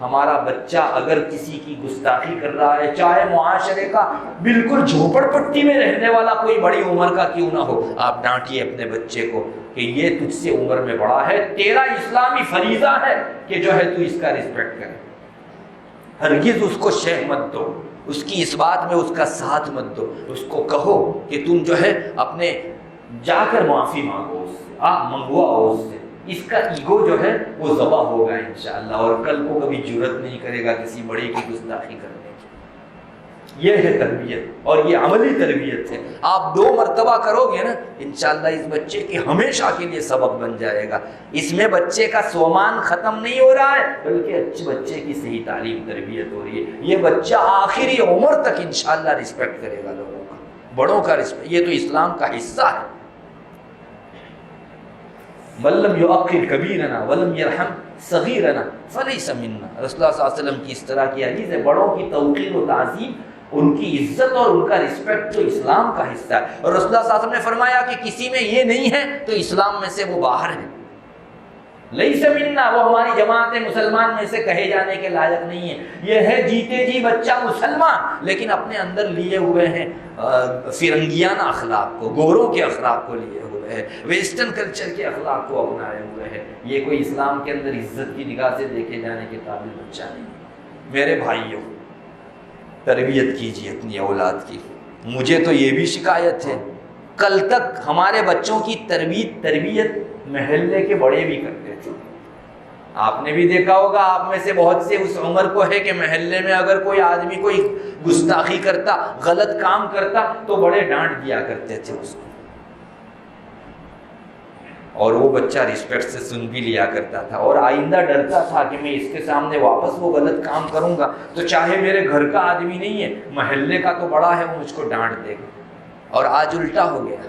ہمارا بچہ اگر کسی کی گستاخی کر رہا ہے، چاہے معاشرے کا بالکل جھوپڑ پٹی میں رہنے والا کوئی بڑی عمر کا کیوں نہ ہو، آپ ڈانٹیے اپنے بچے کو کہ یہ تجھ سے عمر میں بڑا ہے، تیرا اسلامی فریضہ ہے کہ جو ہے تو اس کا رسپیکٹ کرے۔ ہرگز اس کو شہ مت دو، اس کی اس بات میں اس کا ساتھ مت دو، اس کو کہو کہ تم جو ہے اپنے جا کر معافی مانگو اس سے، منگواؤ اس سے، اس کا ایگو جو ہے وہ ذبح ہوگا انشاءاللہ، اور کل کو کبھی جرأت نہیں کرے گا کسی بڑے کی گستاخی کرنے کی۔ یہ ہے تربیت، اور یہ عملی تربیت ہے۔ آپ 2 مرتبہ کرو گے نا، انشاءاللہ اس بچے کے ہمیشہ کے لیے سبق بن جائے گا۔ اس میں بچے کا سومان ختم نہیں ہو رہا ہے، بلکہ اچھے بچے کی صحیح تعلیم تربیت ہو رہی ہے۔ یہ بچہ آخری عمر تک انشاءاللہ رسپیکٹ کرے گا لوگوں کا، بڑوں کا رسپیکٹ، یہ تو اسلام کا حصہ ہے۔ وَلَّمْ يُعَقِّرْ كَبِيرَنَا وَلَمْ يَرْحَمْ صَغِيرَنَا فَلَيْسَ مِنَّا۔ رسول اللہ صلی اللہ علیہ وسلم کی اس طرح کی حدیث ہے۔ بڑوں کی توقیر و تعظیم، ان کی عزت اور ان کا رسپیکٹ تو اسلام کا حصہ ہے۔ اور رسول اللہ صلی اللہ علیہ وسلم نے فرمایا کہ کسی میں یہ نہیں ہے تو اسلام میں سے وہ باہر ہے، لیس منا، وہ ہماری جماعت مسلمان میں سے کہے جانے کے لائق نہیں ہے۔ یہ ہے جیتے جی بچہ مسلمان، لیکن اپنے اندر لیے ہوئے ہیں فرنگیانہ اخلاق کو، گوروں کے اخلاق کو لیے ہوئے ہے، ویسٹرن کلچر کے اخلاق کو اپنائے ہوئے ہے۔ یہ کوئی اسلام کے اندر عزت کی نگاہ سے دیکھے جانے کے قابل بچہ نہیں ہے۔ میرے بھائیوں، تربیت کیجیے اپنی اولاد کی۔ مجھے تو یہ بھی شکایت ہے، کل تک ہمارے بچوں کی تربیت محلے کے بڑے بھی کرتے تھے۔ آپ نے بھی دیکھا ہوگا، آپ میں سے بہت سے اس عمر کو ہے کہ محلے میں اگر کوئی آدمی کوئی گستاخی کرتا، غلط کام کرتا تو بڑے ڈانٹ دیا کرتے تھے اس کو، اور وہ بچہ رسپیکٹ سے سن بھی لیا کرتا تھا، اور آئندہ ڈرتا تھا کہ میں اس کے سامنے واپس وہ غلط کام کروں گا تو چاہے میرے گھر کا آدمی نہیں ہے، محلے کا تو بڑا ہے، وہ مجھ کو ڈانٹ دے گا۔ اور آج الٹا ہو گیا،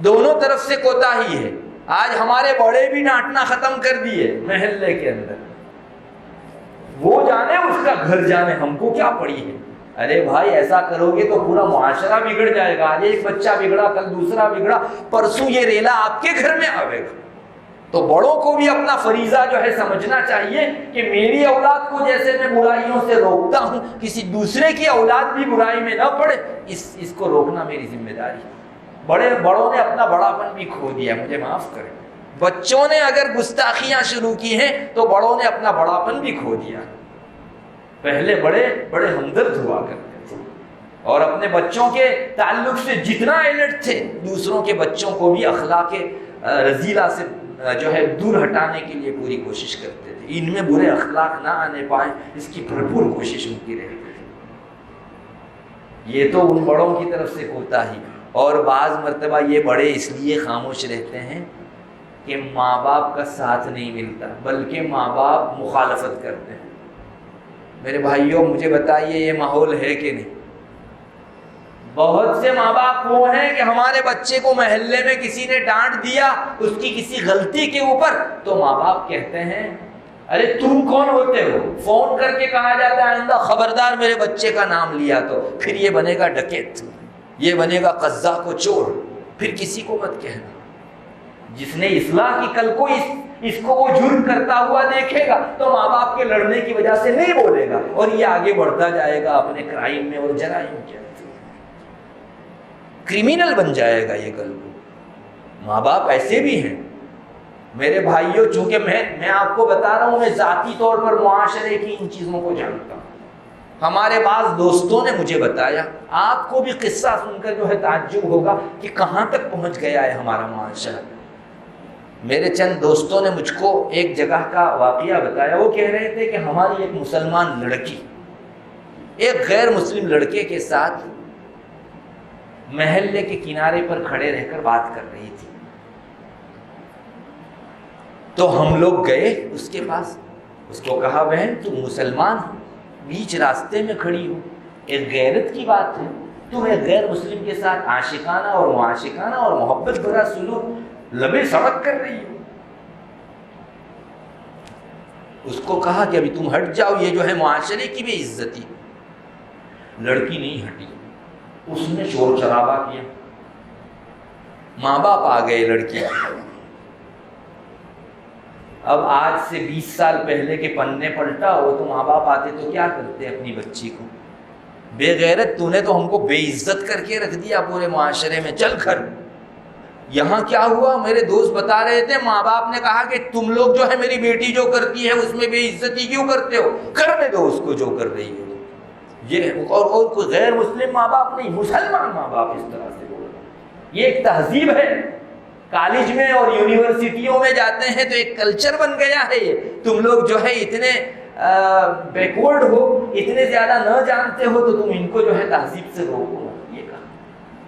دونوں طرف سے کوتاہی ہے۔ آج ہمارے بڑے بھی ڈانٹنا ختم کر دیے محلے کے اندر، وہ جانے اس کا گھر جانے، ہم کو کیا پڑی ہے۔ ارے بھائی، ایسا کرو گے تو پورا معاشرہ بگڑ جائے گا۔ آج ایک بچہ بگڑا، کل دوسرا بگڑا، پرسوں یہ ریلا آپ کے گھر میں آئے گا۔ تو بڑوں کو بھی اپنا فریضہ جو ہے سمجھنا چاہیے کہ میری اولاد کو جیسے میں برائیوں سے روکتا ہوں، کسی دوسرے کی اولاد بھی برائی میں نہ پڑے، اس کو روکنا میری ذمہ داری ہے۔ بڑوں نے اپنا بڑاپن بھی کھو دیا، مجھے معاف کریں۔ بچوں نے اگر گستاخیاں شروع کی ہیں تو بڑوں نے اپنا بڑاپن بھی کھو دیا۔ پہلے بڑے ہمدرد ہوا کرتے تھے، اور اپنے بچوں کے تعلق سے جتنا الرٹ تھے، دوسروں کے بچوں کو بھی اخلاق رذیلہ سے جو ہے دور ہٹانے کے لیے پوری کوشش کرتے تھے۔ ان میں برے اخلاق نہ آنے پائیں، اس کی بھرپور کوشش ان کی رہتی تھی۔ یہ تو ان بڑوں کی طرف سے کوتاہی، اور بعض مرتبہ یہ بڑے اس لیے خاموش رہتے ہیں کہ ماں باپ کا ساتھ نہیں ملتا، بلکہ ماں باپ مخالفت کرتے ہیں۔ میرے بھائیوں، مجھے بتائیے یہ ماحول ہے کہ نہیں؟ بہت سے ماں باپ وہ ہیں کہ ہمارے بچے کو محلے میں کسی نے ڈانٹ دیا اس کی کسی غلطی کے اوپر، تو ماں باپ کہتے ہیں ارے تم کون ہوتے ہو؟ فون کر کے کہا جاتا ہے آئندہ خبردار میرے بچے کا نام لیا تو، پھر یہ بنے گا ڈکیت، یہ بنے گا قزاق و چور، پھر کسی کو مت کہنا۔ جس نے اصلاح کی، کل کو اس کو وہ جرم کرتا ہوا دیکھے گا تو ماں باپ کے لڑنے کی وجہ سے نہیں بولے گا، اور یہ آگے بڑھتا جائے گا اپنے کرائم میں اور جرائم کے، کرمینل بن جائے گا یہ کل کو۔ ماں باپ ایسے بھی ہیں میرے بھائیوں، چونکہ میں آپ کو بتا رہا ہوں، میں ذاتی طور پر معاشرے کی ان چیزوں کو جانتا ہوں۔ ہمارے بعض دوستوں نے مجھے بتایا، آپ کو بھی قصہ سن کر جو ہے تعجب ہوگا کہ کہاں تک پہنچ گیا ہے ہمارا معاشرہ۔ میرے چند دوستوں نے مجھ کو ایک جگہ کا واقعہ بتایا۔ وہ کہہ رہے تھے کہ ہماری ایک مسلمان لڑکی ایک غیر مسلم لڑکے کے ساتھ محلے کے کنارے پر کھڑے رہ کر بات کر رہی تھی، تو ہم لوگ گئے اس کے پاس، اس کو کہا بہن تم مسلمان ہو، بیچ راستے میں کھڑی ہو، ایک غیرت کی بات ہے، تم ایک غیر مسلم کے ساتھ عاشقانہ اور معاشقانہ اور محبت بھرا سلوک لبے سڑک کر رہی ہو۔ اس کو کہا کہ ابھی تم ہٹ جاؤ، یہ جو ہے معاشرے کی بھی عزتی۔ لڑکی نہیں ہٹی، اس نے شور شرابہ کیا، ماں باپ آ گئے لڑکی۔ اب آج سے 20 سال پہلے کے پنے پلٹا ہو تو ماں باپ آتے تو کیا کرتے اپنی بچی کو؟ بے غیرت، تو نے تو ہم کو بے عزت کر کے رکھ دیا پورے معاشرے میں، چل گھر۔ یہاں کیا ہوا؟ میرے دوست بتا رہے تھے ماں باپ نے کہا کہ تم لوگ جو ہے میری بیٹی جو کرتی ہے اس میں بے عزتی کیوں کرتے ہو، کرنے دو اس کو جو کر رہی ہے یہ۔ اور کوئی غیر مسلم ماں باپ نہیں، مسلمان ماں باپ اس طرح سے بول رہے۔ یہ ایک تہذیب ہے، کالج میں اور یونیورسٹیوں میں جاتے ہیں تو ایک کلچر بن گیا ہے یہ۔ تم لوگ جو ہے اتنے بیکورڈ ہو، اتنے زیادہ نہ جانتے ہو تو تم ان کو جو ہے تہذیب سے روکو، یہ کہا۔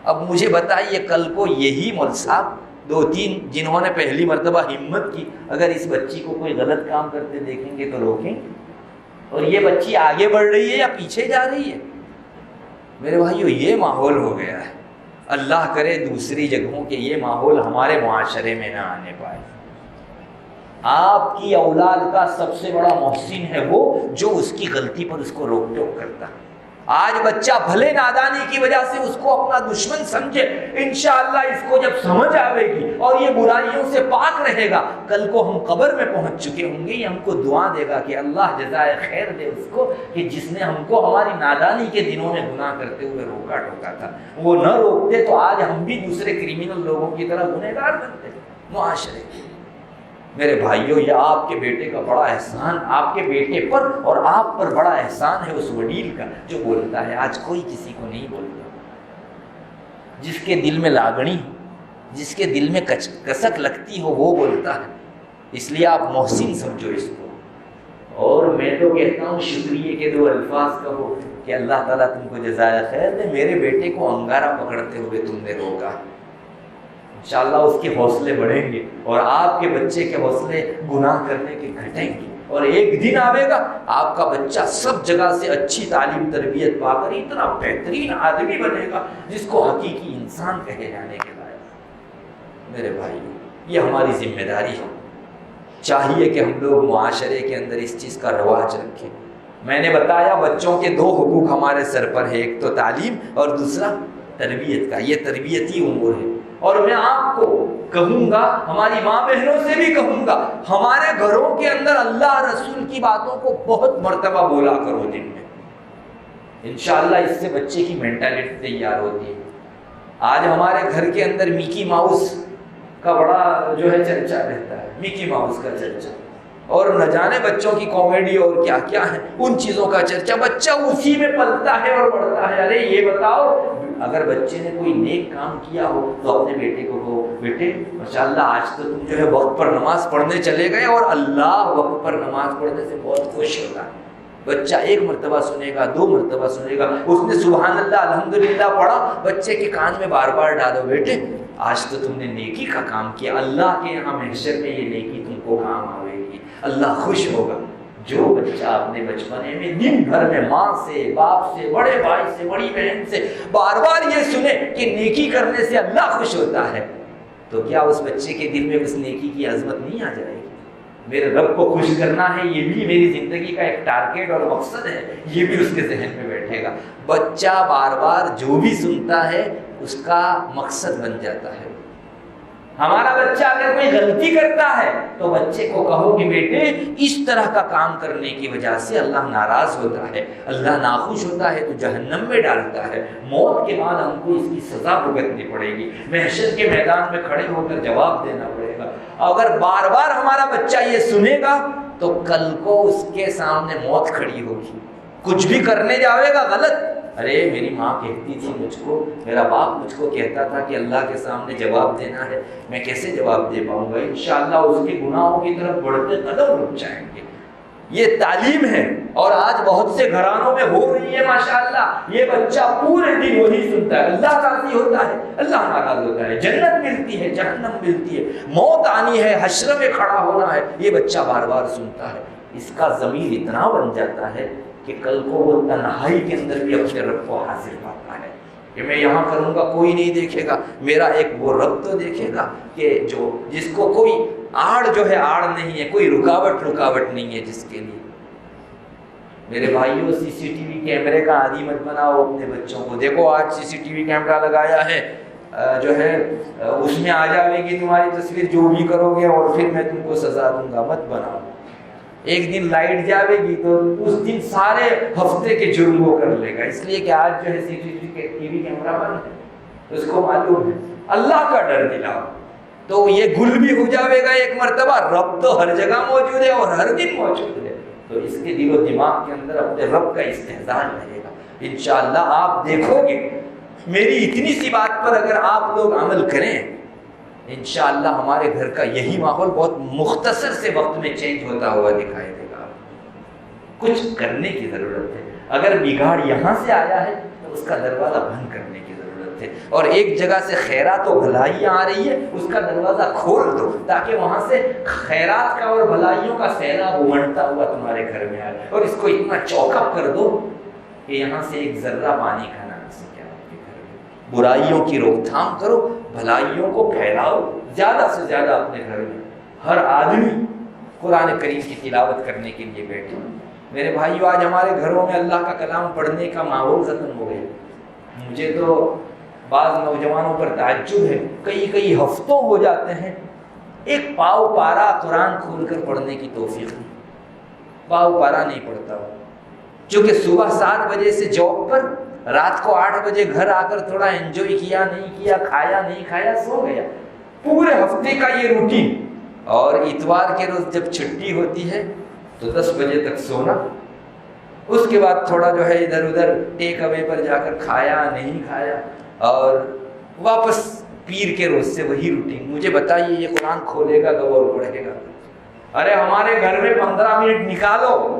اب مجھے بتائیے کل کو یہی مول صاحب 2-3 جنہوں نے پہلی مرتبہ ہمت کی، اگر اس بچی کو کوئی غلط کام کرتے دیکھیں گے تو روکیں گے؟ اور یہ بچی آگے بڑھ رہی ہے یا پیچھے جا رہی ہے؟ میرے بھائیو، یہ ماحول ہو گیا ہے۔ اللہ کرے دوسری جگہوں کے یہ ماحول ہمارے معاشرے میں نہ آنے پائے۔ آپ کی اولاد کا سب سے بڑا محسن ہے وہ جو اس کی غلطی پر اس کو روک ٹوک کرتا ہے۔ آج بچہ بھلے نادانی کی وجہ سے اس کو اپنا دشمن سمجھے، انشاءاللہ اس کو جب سمجھ آئے گی اور یہ برائیوں سے پاک رہے گا، کل کو ہم قبر میں پہنچ چکے ہوں گے، یہ ہم کو دعا دے گا کہ اللہ جزائے خیر دے اس کو کہ جس نے ہم کو ہماری نادانی کے دنوں میں گناہ کرتے ہوئے روکا ٹوکا تھا۔ وہ نہ روکتے تو آج ہم بھی دوسرے کرمنل لوگوں کی طرح گنہگار بنتے معاشرے کے۔ میرے بھائیوں، یہ آپ کے بیٹے کا بڑا احسان، آپ کے بیٹے پر اور آپ پر بڑا احسان ہے اس وڈیل کا جو بولتا ہے۔ آج کوئی کسی کو نہیں بولتا، جس کے دل میں لاگنی، جس کے دل میں کسک لگتی ہو وہ بولتا ہے۔ اس لیے آپ محسن سمجھو اس کو، اور میں تو کہتا ہوں شکریہ کے دو الفاظ کہو کہ اللہ تعالیٰ تم کو جزائے خیر دے، میرے بیٹے کو انگارہ پکڑتے ہوئے تم نے روکا۔ انشاءاللہ اس کے حوصلے بڑھیں گے اور آپ کے بچے کے حوصلے گناہ کرنے کے گھٹیں گے، اور ایک دن آئے گا آپ کا بچہ سب جگہ سے اچھی تعلیم تربیت پا کر اتنا بہترین آدمی بنے گا جس کو حقیقی انسان کہے جانے کے لائق۔ میرے بھائی، یہ ہماری ذمہ داری ہے، چاہیے کہ ہم لوگ معاشرے کے اندر اس چیز کا رواج رکھیں۔ میں نے بتایا بچوں کے دو حقوق ہمارے سر پر ہے، ایک تو تعلیم اور دوسرا تربیت کا۔ یہ تربیتی امور ہے، اور میں آپ کو کہوں گا، ہماری ماں بہنوں سے بھی کہوں گا، ہمارے گھروں کے اندر اللہ رسول کی باتوں کو بہت مرتبہ بولا کرو دن میں۔ انشاءاللہ اس سے بچے کی مینٹالٹی تیار ہوتی ہے۔ آج ہمارے گھر کے اندر مکی ماؤس کا بڑا جو ہے چرچا رہتا ہے، مکی ماؤس کا چرچا، اور نہ جانے بچوں کی کامیڈی اور کیا کیا ہے، ان چیزوں کا چرچا۔ بچہ اسی میں پلتا ہے اور بڑھتا ہے۔ ارے یہ بتاؤ، اگر بچے نے کوئی نیک کام کیا ہو تو اپنے بیٹے کو کہو، بیٹے ماشاءاللہ آج تو تم جو ہے وقت پر نماز پڑھنے چلے گئے، اور اللہ وقت پر نماز پڑھنے سے بہت خوش ہوتا ہے۔ بچہ ایک مرتبہ سنے گا، دو مرتبہ سنے گا، اس نے سبحان اللہ الحمدللہ پڑھا، بچے کے کان میں بار بار ڈالو، بیٹے آج تو تم نے نیکی کا کام کیا، اللہ کے یہاں محشر میں یہ نیکی تم کو کام آئے گی، اللہ خوش ہوگا۔ جو بچہ اپنے بچپنے میں دن بھر میں ماں سے، باپ سے، بڑے بھائی سے، بڑی بہن سے بار بار یہ سنے کہ نیکی کرنے سے اللہ خوش ہوتا ہے، تو کیا اس بچے کے دل میں اس نیکی کی عظمت نہیں آ جائے گی؟ میرے رب کو خوش کرنا ہے، یہ بھی میری زندگی کا ایک ٹارگیٹ اور مقصد ہے، یہ بھی اس کے ذہن میں بیٹھے گا۔ بچہ بار بار جو بھی سنتا ہے اس کا مقصد بن جاتا ہے۔ ہمارا بچہ اگر کوئی غلطی کرتا ہے تو بچے کو کہو کہ بیٹے اس طرح کا کام کرنے کی وجہ سے اللہ ناراض ہوتا ہے، اللہ ناخوش ہوتا ہے تو جہنم میں ڈالتا ہے، موت کے بعد ہم کو اس کی سزا بھگتنی پڑے گی، محشر کے میدان میں کھڑے ہو کر جواب دینا پڑے گا۔ اگر بار بار ہمارا بچہ یہ سنے گا تو کل کو اس کے سامنے موت کھڑی ہوگی، کچھ بھی کرنے جاوے گا غلط، ارے میری ماں کہتی تھی مجھ کو، میرا باپ مجھ کو کہتا تھا کہ اللہ کے سامنے جواب دینا ہے، میں کیسے جواب دے پاؤں گا؟ انشاءاللہ اس کے گناہوں کی طرف بڑھتے قدم رک جائیں گے۔ یہ تعلیم ہے، اور آج بہت سے گھرانوں میں ہو رہی ہے ماشاءاللہ۔ یہ بچہ پورے دن وہی سنتا ہے، اللہ راضی ہوتا ہے، اللہ ناراض ہوتا ہے، جنت ملتی ہے، جہنم ملتی ہے، موت آنی ہے، حشر میں کھڑا ہونا ہے، یہ بچہ بار بار سنتا ہے۔ اس کا ضمیر اتنا بن جاتا ہے کہ کل کو وہ تنہائی کے اندر بھی اپنے رب کو حاضر پاتا ہے کہ میں یہاں کروں گا کوئی نہیں دیکھے گا، میرا ایک وہ رب تو دیکھے گا کہ جس کو کوئی آڑ جو ہے آڑ نہیں ہے، کوئی رکاوٹ نہیں ہے جس کے لیے۔ میرے بھائیوں، سی سی ٹی وی کیمرے کا عادی مت بناؤ اپنے بچوں کو۔ دیکھو آج سی سی ٹی وی کیمرہ لگایا ہے، جو ہے اس میں آ جائے گی تمہاری تصویر، جو بھی کرو گے اور پھر میں تم کو سزا دوں گا، مت بناؤ۔ ایک دن لائٹ جاوے گی تو اس دن سارے ہفتے کے جرم وہ کر لے گا، اس لیے کہ آج جو ہے سی سی ٹی وی کیمرہ بند ہے، اس کو معلوم ہے۔ اللہ کا ڈر دلاؤ تو یہ گل بھی ہو جاوے گا ایک مرتبہ، رب تو ہر جگہ موجود ہے اور ہر دن موجود ہے، تو اس کے دل و دماغ کے اندر اپنے رب کا استحضار رہے گا۔ انشاءاللہ آپ دیکھو گے، میری اتنی سی بات پر اگر آپ لوگ عمل کریں، انشاءاللہ ہمارے گھر کا یہی ماحول بہت مختصر سے وقت میں چینج ہوتا ہوا دکھائی دے گا۔ کچھ کرنے کی ضرورت ہے، اگر بگاڑ یہاں سے آیا ہے تو اس کا دروازہ بند کرنے کی ضرورت ہے، اور ایک جگہ سے خیرات و بھلائیاں آ رہی ہے، اس کا دروازہ کھول دو تاکہ وہاں سے خیرات کا اور بھلائیوں کا سیلاب امڑتا ہوا تمہارے گھر میں آئے، اور اس کو اتنا چوک اپ کر دو کہ یہاں سے ایک ذرہ پانی کا نہ سکے آپ کے گھر میں۔ برائیوں کی روک تھام کرو، بھلائیوں کو پھیلاؤ زیادہ سے زیادہ اپنے گھر میں۔ ہر آدمی قرآن کریم کی تلاوت کرنے کے لیے بیٹھے۔ میرے بھائیو، آج ہمارے گھروں میں اللہ کا کلام پڑھنے کا ماحول ختم ہو گیا۔ مجھے تو بعض نوجوانوں پر تعجب ہے، کئی ہفتوں ہو جاتے ہیں ایک پاؤ پارا قرآن کھول کر پڑھنے کی توفیق نہیں، پاؤ پارا نہیں پڑھتا ہوں، چونکہ صبح 7 بجے سے جاب پر، رات کو 8 بجے گھر آ کر تھوڑا انجوائے کیا نہیں کیا، کھایا نہیں کھایا، سو گیا۔ پورے ہفتے کا یہ روٹین، اور اتوار کے روز جب چھٹی ہوتی ہے تو 10 بجے تک سونا، اس کے بعد تھوڑا جو ہے ادھر ادھر ٹیک اوے پر جا کر کھایا نہیں کھایا، اور واپس پیر کے روز سے وہی روٹین۔ مجھے بتائیے یہ قرآن کھولے گا تو اور پڑھے گا؟ ارے ہمارے گھر میں 15 منٹ نکالو،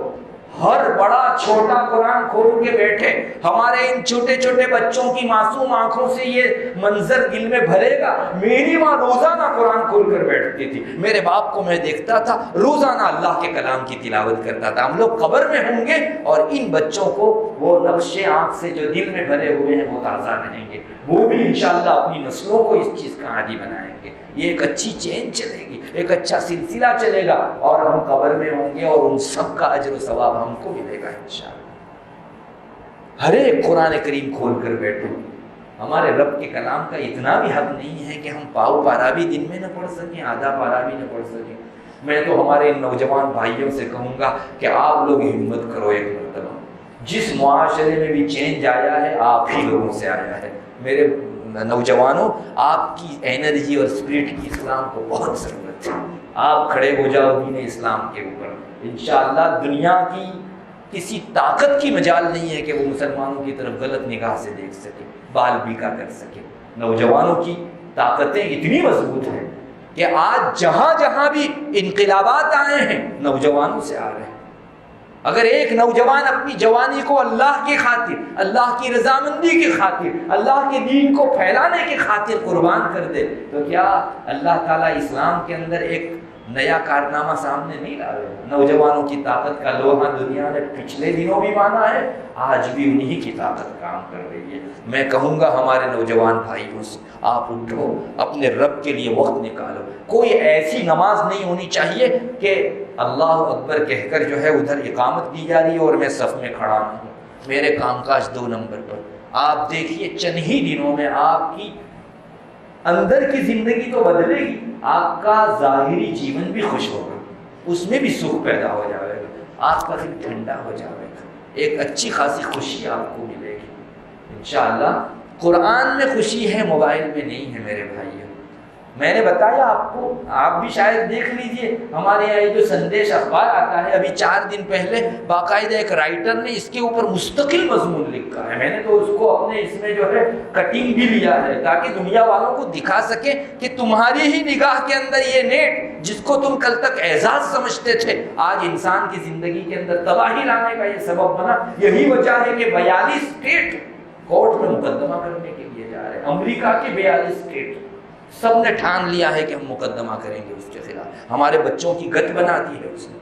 ہر بڑا چھوٹا قرآن کھول کے بیٹھے۔ ہمارے ان چھوٹے چھوٹے بچوں کی معصوم آنکھوں سے یہ منظر دل میں بھرے گا۔ میری ماں روزانہ قرآن کھول کر بیٹھتی تھی، میرے باپ کو میں دیکھتا تھا روزانہ اللہ کے کلام کی تلاوت کرتا تھا۔ ہم لوگ قبر میں ہوں گے اور ان بچوں کو وہ نقش آنکھ سے جو دل میں بھرے ہوئے ہیں وہ تازہ رہیں گے، وہ بھی انشاءاللہ اپنی نسلوں کو اس چیز کا عادی بنائیں گے۔ یہ ایک اچھی چین چلے گی، ایک اچھا سلسلہ چلے گا، اور ہم قبر میں ہوں گے اور ان سب کا اجر و ثواب ہم کو ملے گا انشاءاللہ۔ ہر ایک قرآن کریم کھول کر بیٹھو۔ ہمارے رب کے کلام کا اتنا بھی حق نہیں ہے کہ ہم پاؤ پارا بھی دن میں نہ پڑھ سکیں، آدھا پارا بھی نہ پڑھ سکیں۔ میں تو ہمارے نوجوان بھائیوں سے کہوں گا کہ آپ لوگ ہمت کرو ایک مرتبہ۔ جس معاشرے میں بھی چینج آیا ہے آپ ہی لوگوں سے آیا ہے۔ میرے نوجوانوں، آپ کی انرجی اور اسپرٹ کی اسلام کو بہت ضرورت ہے۔ آپ کھڑے ہو جاؤ دین اسلام کے اوپر، انشاءاللہ دنیا کی کسی طاقت کی مجال نہیں ہے کہ وہ مسلمانوں کی طرف غلط نگاہ سے دیکھ سکے، بال بیکا کر سکے۔ نوجوانوں کی طاقتیں اتنی مضبوط ہیں کہ آج جہاں جہاں بھی انقلابات آئے ہیں نوجوانوں سے آ رہے ہیں۔ اگر ایک نوجوان اپنی جوانی کو اللہ کی خاطر، اللہ کی رضامندی کی خاطر، اللہ کے دین کو پھیلانے کی خاطر قربان کر دے تو کیا اللہ تعالیٰ اسلام کے اندر ایک نیا کارنامہ سامنے نہیں لا رہے؟ نوجوانوں کی طاقت کا لوہا دنیا نے پچھلے دنوں بھی مانا ہے، آج بھی انہی کی طاقت کام کر رہی ہے۔ میں کہوں گا ہمارے نوجوان بھائیوں سے، آپ اٹھو، اپنے رب کے لیے وقت نکالو۔ کوئی ایسی نماز نہیں ہونی چاہیے کہ اللہ اکبر کہہ کر جو ہے ادھر اقامت دی جا رہی ہے اور میں صف میں کھڑا ہوں، میرے کام کاج 2 نمبر پر۔ آپ دیکھیے چند ہی دنوں میں آپ کی اندر کی زندگی تو بدلے گی، آپ کا ظاہری جیون بھی خوش ہوگا، اس میں بھی سکھ پیدا ہو جائے گا، آپ کا دل ٹھنڈا ہو جائے گا، ایک اچھی خاصی خوشی آپ کو ملے گی انشاءاللہ۔ قرآن میں خوشی ہے، موبائل میں نہیں ہے میرے بھائیوں۔ میں نے بتایا آپ کو، آپ بھی شاید دیکھ لیجئے، ہمارے یہاں یہ جو سندیش اخبار آتا ہے، ابھی 4 دن پہلے باقاعدہ ایک رائٹر نے اس کے اوپر مستقل مضمون لکھا ہے۔ میں نے تو اس کو اپنے اس میں جو ہے کٹنگ بھی لیا ہے تاکہ دنیا والوں کو دکھا سکے کہ تمہاری ہی نگاہ کے اندر یہ نیٹ جس کو تم کل تک اعزاز سمجھتے تھے، آج انسان کی زندگی کے اندر تباہی لانے کا یہ سبب بنا۔ یہی وجہ ہے کہ 42 اسٹیٹ کورٹ میں مقدمہ کرنے کے لیے جا رہے ہیں، امریکہ کے 42 اسٹیٹ سب نے ٹھان لیا ہے کہ ہم مقدمہ کریں گے اس کے خلاف۔ ہمارے بچوں کی گت بنا دی ہے اس نے۔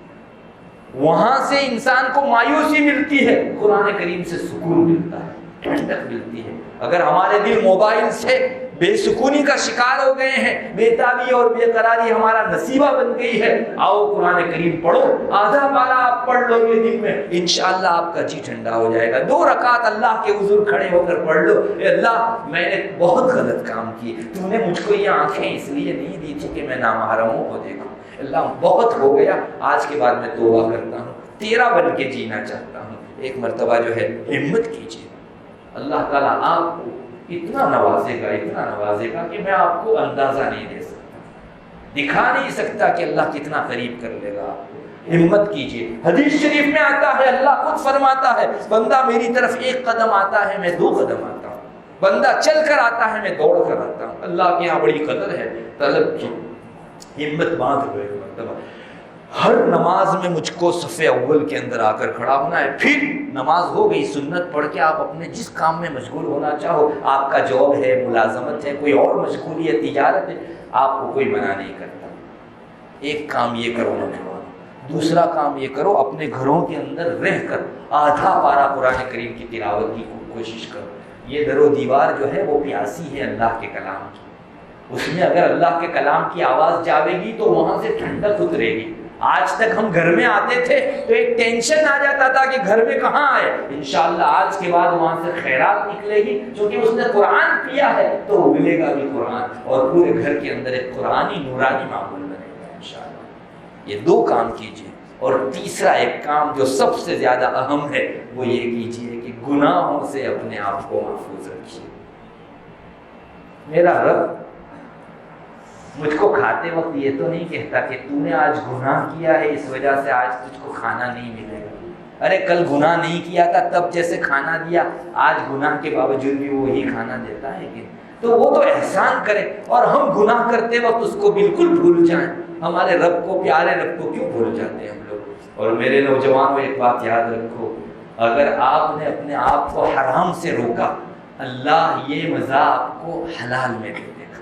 وہاں سے انسان کو مایوسی ملتی ہے، قرآن کریم سے سکون ملتا ہے، ٹھنڈک ملتی ہے۔ اگر ہمارے دل موبائل سے بے سکونی کا شکار ہو گئے ہیں، بے تابی اور بے قراری ہمارا نصیبہ بن گئی ہے، آؤ قرآن کریم پڑھو، آدھا پارا آپ پڑھ لو گے دن میں، انشاءاللہ آپ کا جی ٹھنڈا ہو جائے گا۔ 2 رکعت اللہ کے حضور کھڑے ہو کر پڑھ لو، اے اللہ میں نے بہت غلط کام کی، تو نے مجھ کو یہ آنکھیں اس لیے نہیں دی تھی کہ میں نامحرموں کو دیکھوں، اللہ بہت ہو گیا، آج کے بعد میں توبہ کرتا ہوں، تیرا بن کے جینا چاہتا ہوں۔ ایک مرتبہ جو ہے ہمت کیجیے، اللہ تعالیٰ آپ کو اتنا نوازے گا کہ میں آپ کو اندازہ نہیں دے سکتا، دکھا نہیں سکتا کہ اللہ کتنا قریب کر لے گا آپ کو۔ ہمت کیجیے۔ حدیث شریف میں آتا ہے، اللہ خود فرماتا ہے، بندہ میری طرف 1 قدم آتا ہے میں 2 قدم آتا ہوں، بندہ چل کر آتا ہے میں دوڑ کر آتا ہوں۔ اللہ کے یہاں بڑی قدر ہے طلب کی۔ ہمت باندھ لو ایک مرتبہ۔ ہر نماز میں مجھ کو صف اول کے اندر آ کر کھڑا ہونا ہے، پھر نماز ہو گئی، سنت پڑھ کے آپ اپنے جس کام میں مشغول ہونا چاہو، آپ کا جاب ہے، ملازمت ہے، کوئی اور مشغولیت، تجارت ہے، آپ کو کوئی منع نہیں کرتا۔ ایک کام یہ کرو نوجوان، دوسرا کام یہ کرو اپنے گھروں کے اندر رہ کر آدھا پارا قرآن کریم کی تلاوت کی کوشش کرو۔ یہ در و دیوار جو ہے وہ پیاسی ہے اللہ کے کلام کی، اس میں اگر اللہ کے کلام کی آواز جاوے گی تو وہاں سے ٹھنڈک اترے گی۔ آج تک ہم گھر میں آتے تھے تو ایک ٹینشن آ جاتا تھا کہ گھر میں کہاں آئے، انشاءاللہ آج کے بعد وہاں سے خیرات نکلے گی، چونکہ اس نے قرآن پیا ہے تو وہ ملے گا بھی قرآن، اور پورے گھر کے اندر ایک قرآنی نورانی ماحول بنے گا انشاءاللہ۔ یہ دو کام کیجیے، اور تیسرا ایک کام جو سب سے زیادہ اہم ہے وہ یہ کیجیے کہ گناہوں سے اپنے آپ کو محفوظ رکھیے۔ میرا رب مجھ کو کھاتے وقت یہ تو نہیں کہتا کہ تو نے آج گناہ کیا ہے اس وجہ سے آج تجھ کو کھانا نہیں ملے گا، ارے کل گناہ نہیں کیا تھا تب جیسے کھانا دیا، آج گناہ کے باوجود بھی وہی کھانا دیتا ہے کہ تو وہ تو احسان کرے، اور ہم گناہ کرتے وقت اس کو بالکل بھول جائیں۔ ہمارے رب کو، پیارے رب کو کیوں بھول جاتے ہیں ہم لوگ؟ اور میرے نوجوانوں ایک بات یاد رکھو، اگر آپ نے اپنے آپ کو حرام سے روکا، اللہ یہ مزہ آپ کو حلال میں دے دے گا۔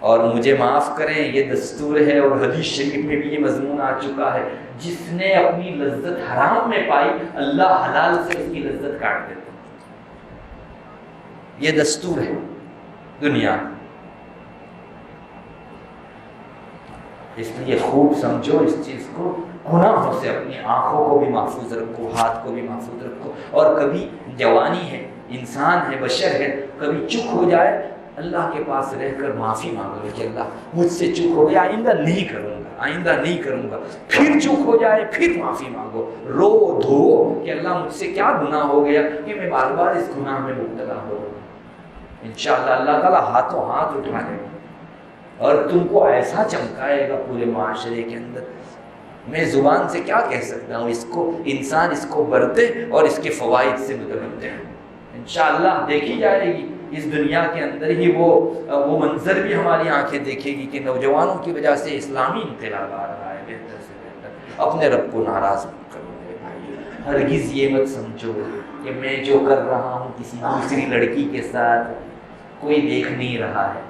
اور مجھے معاف کریں، یہ دستور ہے اور حدیث شریف میں بھی یہ مضمون آ چکا ہے، جس نے اپنی لذت حرام میں پائی اللہ حلال سے اس کی لذت کاٹ دیتا۔ یہ دستور ہے دنیا، اس لیے خوب سمجھو اس چیز کو، گناہوں سے اپنی آنکھوں کو بھی محفوظ رکھو، ہاتھ کو بھی محفوظ رکھو، اور کبھی جوانی ہے، انسان ہے، بشر ہے، کبھی چک ہو جائے اللہ کے پاس رہ کر معافی مانگو کہ اللہ مجھ سے چک ہو گیا، آئندہ نہیں کروں گا، آئندہ نہیں کروں گا۔ پھر چک ہو جائے پھر معافی مانگو، رو دھو کہ اللہ مجھ سے کیا گناہ ہو گیا کہ میں بار بار اس گناہ میں مبتلا ہو رہا ہوں۔ انشاءاللہ اللہ تعالیٰ ہاتھوں ہاتھ اٹھا لے گا اور تم کو ایسا چمکائے گا پورے معاشرے کے اندر۔ میں زبان سے کیا کہہ سکتا ہوں، اس کو انسان اس کو برتے اور اس کے فوائد سے متمتع ہے۔ انشاءاللہ دیکھی جائے گی اس دنیا کے اندر ہی وہ منظر بھی ہماری آنکھیں دیکھے گی کہ نوجوانوں کی وجہ سے اسلامی انقلاب آ رہا ہے بہتر سے بہتر۔ اپنے رب کو ناراض مت کرو میرے بھائی، ہرگز یہ مت سمجھو کہ میں جو کر رہا ہوں کسی دوسری لڑکی کے ساتھ کوئی دیکھ نہیں رہا ہے۔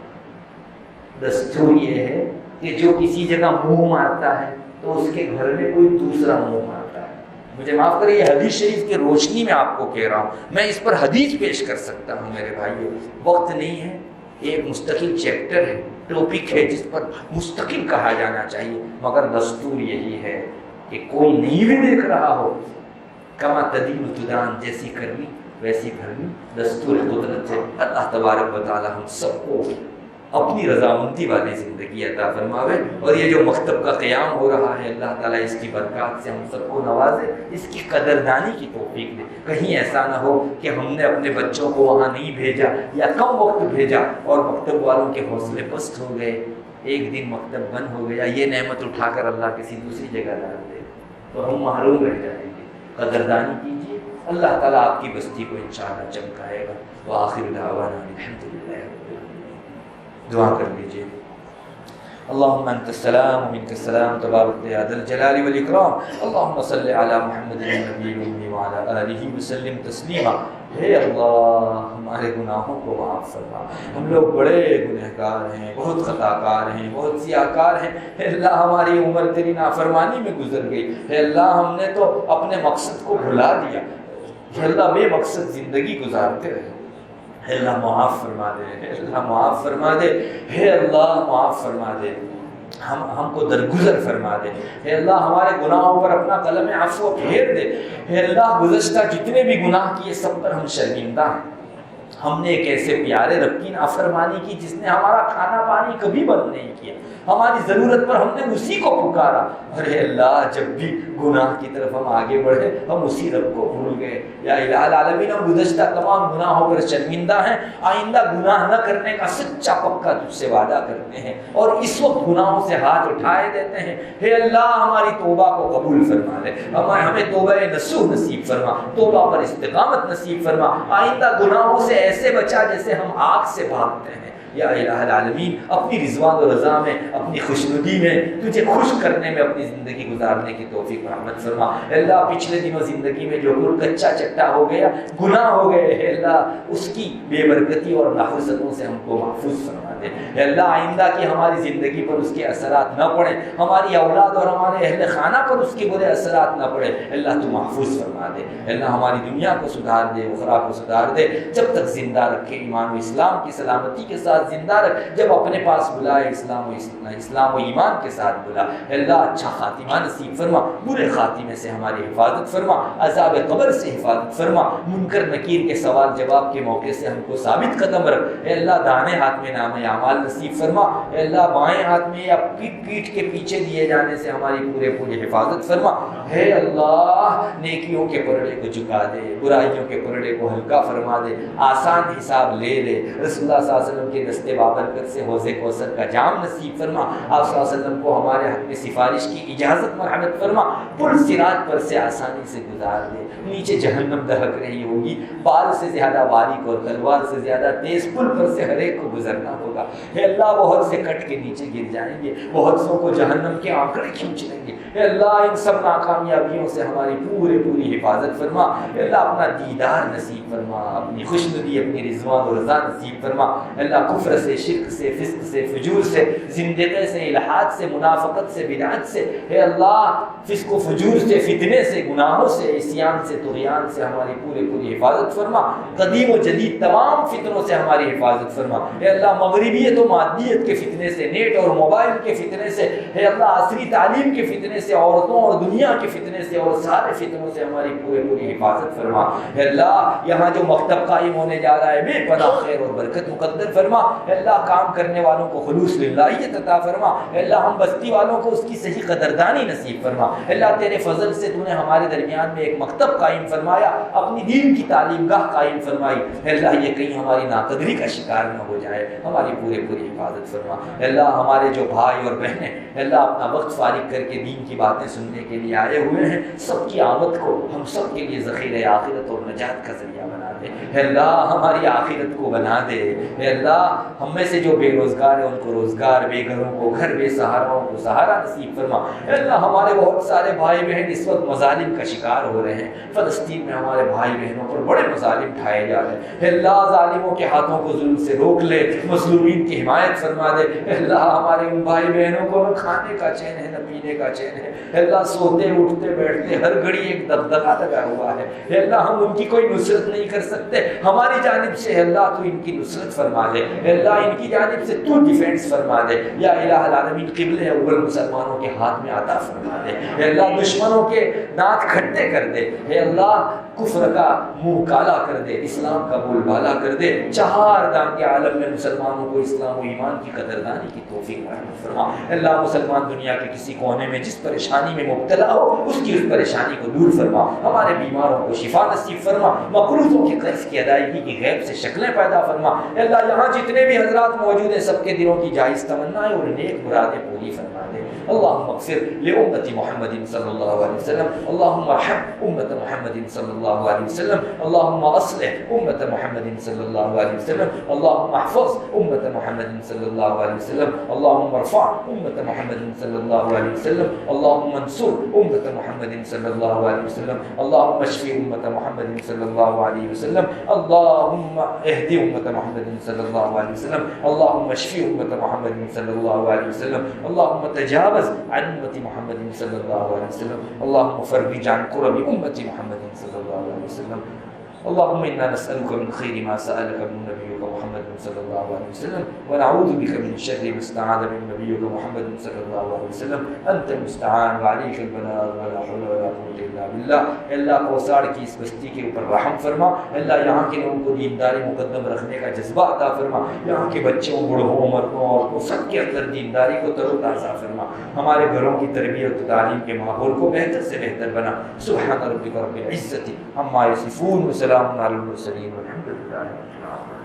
دستور یہ ہے کہ جو کسی جگہ منہ مارتا ہے تو اس کے گھر میں کوئی دوسرا منہ مارتا ہے۔ مجھے معاف کریں، یہ حدیث شریف کی روشنی میں آپ کو کہہ رہا ہوں، میں اس پر حدیث پیش کر سکتا ہوں میرے بھائیو، وقت نہیں ہے، ایک مستقل چیپٹر ہے، ٹاپک ہے جس پر مستقل کہا جانا چاہیے، مگر دستور یہی ہے کہ کوئی نہیں بھی دیکھ رہا ہو، کما تدین تدان، جیسی کرنی ویسی بھرنی، دستور قدرت ہے۔ اللہ تبارک و تعالی ہم سب کو اپنی رضامندی والی زندگی عطا فرماوے، اور یہ جو مکتب کا قیام ہو رہا ہے اللہ تعالیٰ اس کی برکات سے ہم سب کو نوازے، اس کی قدردانی کی توفیق دے۔ کہیں ایسا نہ ہو کہ ہم نے اپنے بچوں کو وہاں نہیں بھیجا یا کم وقت بھیجا اور مکتب والوں کے حوصلے پست ہو گئے، ایک دن مکتب بند ہو گیا، یہ نعمت اٹھا کر اللہ کسی دوسری جگہ ڈال دے تو ہم محروم رہ جائیں گے۔ قدردانی کیجیے، اللہ تعالیٰ آپ کی بستی کو انشاءاللہ چمکائے گا۔ وآخر دعوانا الحمدللہ۔ دعا کر لیجیے۔ اللہم انت السلام ومنک السلام تبارک یا ذا الجلال والاکرام، اللہم صلی علی محمد النبی الامی وعلی آلہ وسلم تسلیما۔ ہے اللہ ہمارے گناہوں کو معاف فرما، ہم لوگ بڑے گنہگار ہیں، بہت خطا کار ہیں، بہت سیاہ کار ہیں۔ ہے اللہ ہماری عمر تیری نافرمانی میں گزر گئی، ہے اللہ ہم نے تو اپنے مقصد کو بھلا دیا، ہے اللہ بے مقصد زندگی گزارتے رہے۔ ہے اللہ معاف فرما دے، ہے اللہ معاف فرما دے، ہے اللہ معاف فرما دے، ہم کو درگزر فرما دے، ہے اللہ ہمارے گناہوں پر اپنا قلم عفو پھیر دے۔ ہے اللہ گزشتہ جتنے بھی گناہ کیے سب پر ہم شرمندہ ہیں، ہم نے ایک ایسے پیارے رب کی نافرمانی کی جس نے ہمارا کھانا پانی کبھی بند نہیں کیا، ہماری ضرورت پر ہم نے اسی کو پکارا، اور اے اللہ جب بھی گناہ کی طرف ہم آگے بڑھے ہم اسی رب کو بھول گئے۔ یا الہ العالمین ہم گزشتہ تمام گناہوں پر شرمندہ ہیں، آئندہ گناہ نہ کرنے کا سچا پکا تجھ سے وعدہ کرتے ہیں، اور اس وقت گناہوں سے ہاتھ اٹھائے دیتے ہیں۔ اے اللہ ہماری توبہ کو قبول فرما لے، ہمیں توبہ نصوح نصیب فرما، توبہ پر استقامت نصیب فرما، آئندہ گناہوں سے ایسے بچا جیسے ہم آگ سے بھاگتے ہیں۔ یا الہ العالمین اپنی رضوان و رضا میں، اپنی خوشنودی میں، تجھے خوش کرنے میں اپنی زندگی گزارنے کی توفیق رحمت فرما۔ اللہ پچھلے دنوں زندگی میں جو کچا چٹا ہو گیا، گناہ ہو گئے، اے اللہ اس کی بے برکتی اور نحوستوں سے ہم کو محفوظ فرما دے۔ اے اللہ آئندہ کی ہماری زندگی پر اس کے اثرات نہ پڑیں، ہماری اولاد اور ہمارے اہل خانہ پر اس کے برے اثرات نہ پڑے، اللہ تو محفوظ فرما دے۔ اللہ ہماری دنیا کو سدھار دے، اخرا کو سدھار دے، جب تک زندہ رکھے ایمان و اسلام کی سلامتی کے ساتھ زندہ رکھ، جب اپنے پاس بلائے اسلام و ایمان کے ساتھ بلا۔ اللہ اچھا خاتمہ نصیب فرما، برے خاتمے سے ہماری حفاظت فرما، عذاب قبر سے حفاظت فرما، منکر نکیر کے سوال جواب کے موقع سے ہم کو ثابت قدم رکھ۔ اے اللہ دانے ہاتھ میں نام اعمال نصیب فرما، اے اللہ بائیں ہاتھ میں یا پیٹھ کے پیچھے دیے جانے سے ہماری پوری حفاظت فرما۔ ہے اللہ نیکیوں کے پرڑے کو جھکا دے، برائیوں کے پرڑے کو ہلکا فرما دے، آسان حساب لے لے۔ رسول اللہ صلی اللہ علیہ وسلم کے دستے بابرکت سے حوض کوثر کا جام نصیب فرما۔ آپ صلی اللہ علیہ وسلم کو ہمارے حق میں سفارش کی اجازت مرحمت فرما۔ پل صراط پر سے آسانی سے گزار دے، نیچے جہنم دہک رہی ہوگی، بال سے زیادہ باریک اور تلوار سے زیادہ تیز پل پر سے ہر ایک کو گزرنا ہوگا۔ اے اللہ بہت سے کٹ کے نیچے گر جائیں گے، بہت سو کو جہنم کے آنکڑے کھینچ لیں گے۔ اے اللہ ان سب ناکامیابیوں سے ہماری پوری حفاظت فرما۔ اے اللہ اپنا دیدار نصیب فرما، اپنی خوشنودی، اپنی رضوان و رضا نصیب فرما۔ اے اللہ کفر سے، شرک سے، فسق سے، فجور سے، زندگی سے، الحاد سے، منافقت سے، بدعت سے، اے اللہ فسق و فجور سے، فتنے سے، گناہوں سے، عصیان سے، طغیان سے ہماری پوری حفاظت فرما۔ قدیم و جدید تمام فتنوں سے ہماری حفاظت فرما۔ اے اللہ مغربیت و مادیت کے فتنے سے، نیٹ اور موبائل کے فتنے سے، اے اللہ عصری تعلیم کے فتنے سے، عورتوں اور دنیا کے فتنے سے اور سارے فتنوں سے ہماری پوری حفاظت فرما۔ اے اللہ یہاں جو مکتب قائم ہونے جا رہا ہے بے پناہ خیر اور برکت مقدر فرما۔ اے اللہ کام کرنے والوں کو خلوص للہیت عطا فرما۔ اے اللہ ہم بستی والوں کو اس کی صحیح قدردانی نصیب فرما۔ اے اللہ تیرے فضل سے تو نے ہمارے درمیان میں ایک مکتب قائم فرمایا، اپنی دین کی تعلیم گاہ قائم فرمائی۔ اے اللہ یہ کہیں ہماری ناقدری کا شکار نہ ہو جائے، ہماری پوری حفاظت فرما۔ اے اللہ ہمارے جو بھائی اور بہنیں اے اللہ اپنا وقت فارغ کر کے دین کی باتیں سننے کے لیے آئے ہوئے ہیں، سب کی آمد کو ہم سب کے لیے ذخیرہ آخرت اور نجات کا ذریعہ بنا دے۔ اے اللہ ہماری آخرت کو بنا دے۔ اے اللہ ہم میں سے جو بے روزگار ہیں ان کو روزگار، بے گھروں کو گھر، بے سہاراؤں کو سہارا نصیب فرما۔ اے اللہ ہمارے بہت سارے بھائی بہن اس وقت مظالم کا شکار ہو رہے ہیں، فلسطین میں ہمارے بھائی بہنوں پر بڑے مظالم ڈھائے جا رہے ہیں۔ اے اللہ ظالموں کے ہاتھوں کو ظلم سے روک لے، مظلومین کی حمایت فرما دے۔ اے اللہ ہمارے ان بھائی بہنوں کو نہ کھانے کا چین ہے، نہ پینے کا چین ہے۔ اے اللہ سوتے اٹھتے بیٹھتے ہر گھڑی ایک دغدغہ لگا ہوا ہے۔ اے اللہ ہم ان کی کوئی نصرت نہیں کر سکتے، ہماری جانب سے اے اللہ تو ان کی نصرت فرما دے۔ اے اللہ ان کی جانب سے تو ڈیفینس فرما دے۔ یا الہ العالمین قبلہ اول مسلمانوں کے ہاتھ میں عطا فرما دے۔ اے اللہ دشمنوں کے دانت کھٹے کر دے۔ اے اللہ کفر کا منہ کالا کر دے، اسلام کا بول بالا کر دے۔ چہار دام کے عالم میں مسلمانوں کو اسلام و ایمان کی قدردانی کی توفیق رحمت فرما۔ اللہ مسلمان دنیا کے کسی کونے میں جس پریشانی میں مبتلا ہو اس کی اس پریشانی کو دور فرما، ہمارے بیماروں کو شفا نصیب فرما، مقروضوں کے قرض کی ادائیگی کی غیب سے شکلیں پیدا فرما۔ اللہ یہاں جتنے بھی حضرات موجود ہیں سب کے دلوں کی جائز تمنائیں اور نیک مرادیں پوری فرما دے۔ اللهم اغفر لأمة محمد صلى الله عليه وسلم، اللهم ارحم أمة محمد صلى الله عليه وسلم، اللهم أصلح أمة محمد صلى الله عليه وسلم، اللهم احفظ أمة محمد صلى الله عليه وسلم، اللهم ارفع أمة محمد صلى الله عليه وسلم، اللهم انصر أمة محمد صلى الله عليه وسلم، اللهم اشف أمة محمد صلى الله عليه وسلم، اللهم اهد أمة محمد صلى الله عليه وسلم، اللهم اشف أمة محمد صلى الله عليه وسلم، اللهم تجاوز عن أمة محمد صلى الله عليه وسلم، اللهم فرج عن كرب أمة محمد صلى الله عليه وسلم، اللهم إنا نسألك من خير ما سألك من نبيك محمد صلى الله عليه وسلم، ونعوذ بك من شر ما استعاذ من نبيك محمد صلى الله عليه وسلم، أنت المستعان وعليك البلاغ ولا حول ولا قوة إلا بالله۔ اللہ کوثر کی اس بستی کے اوپر رحم فرما۔ اللہ یہاں کے لوگوں کو دینداری مقدم رکھنے کا جذبہ عطا فرما۔ یہاں کے بچوں، بوڑھوں، مردوں، عورتوں سب کے اندر دینداری کو تر و تازہ فرما۔ ہمارے گھروں کی تربیت و تعلیم کے ماحول کو بہتر سے بہتر بنا۔ سبحان ربک رب العزة عما یصفون، وسلام علی المرسلین والحمد للہ رب العالمین۔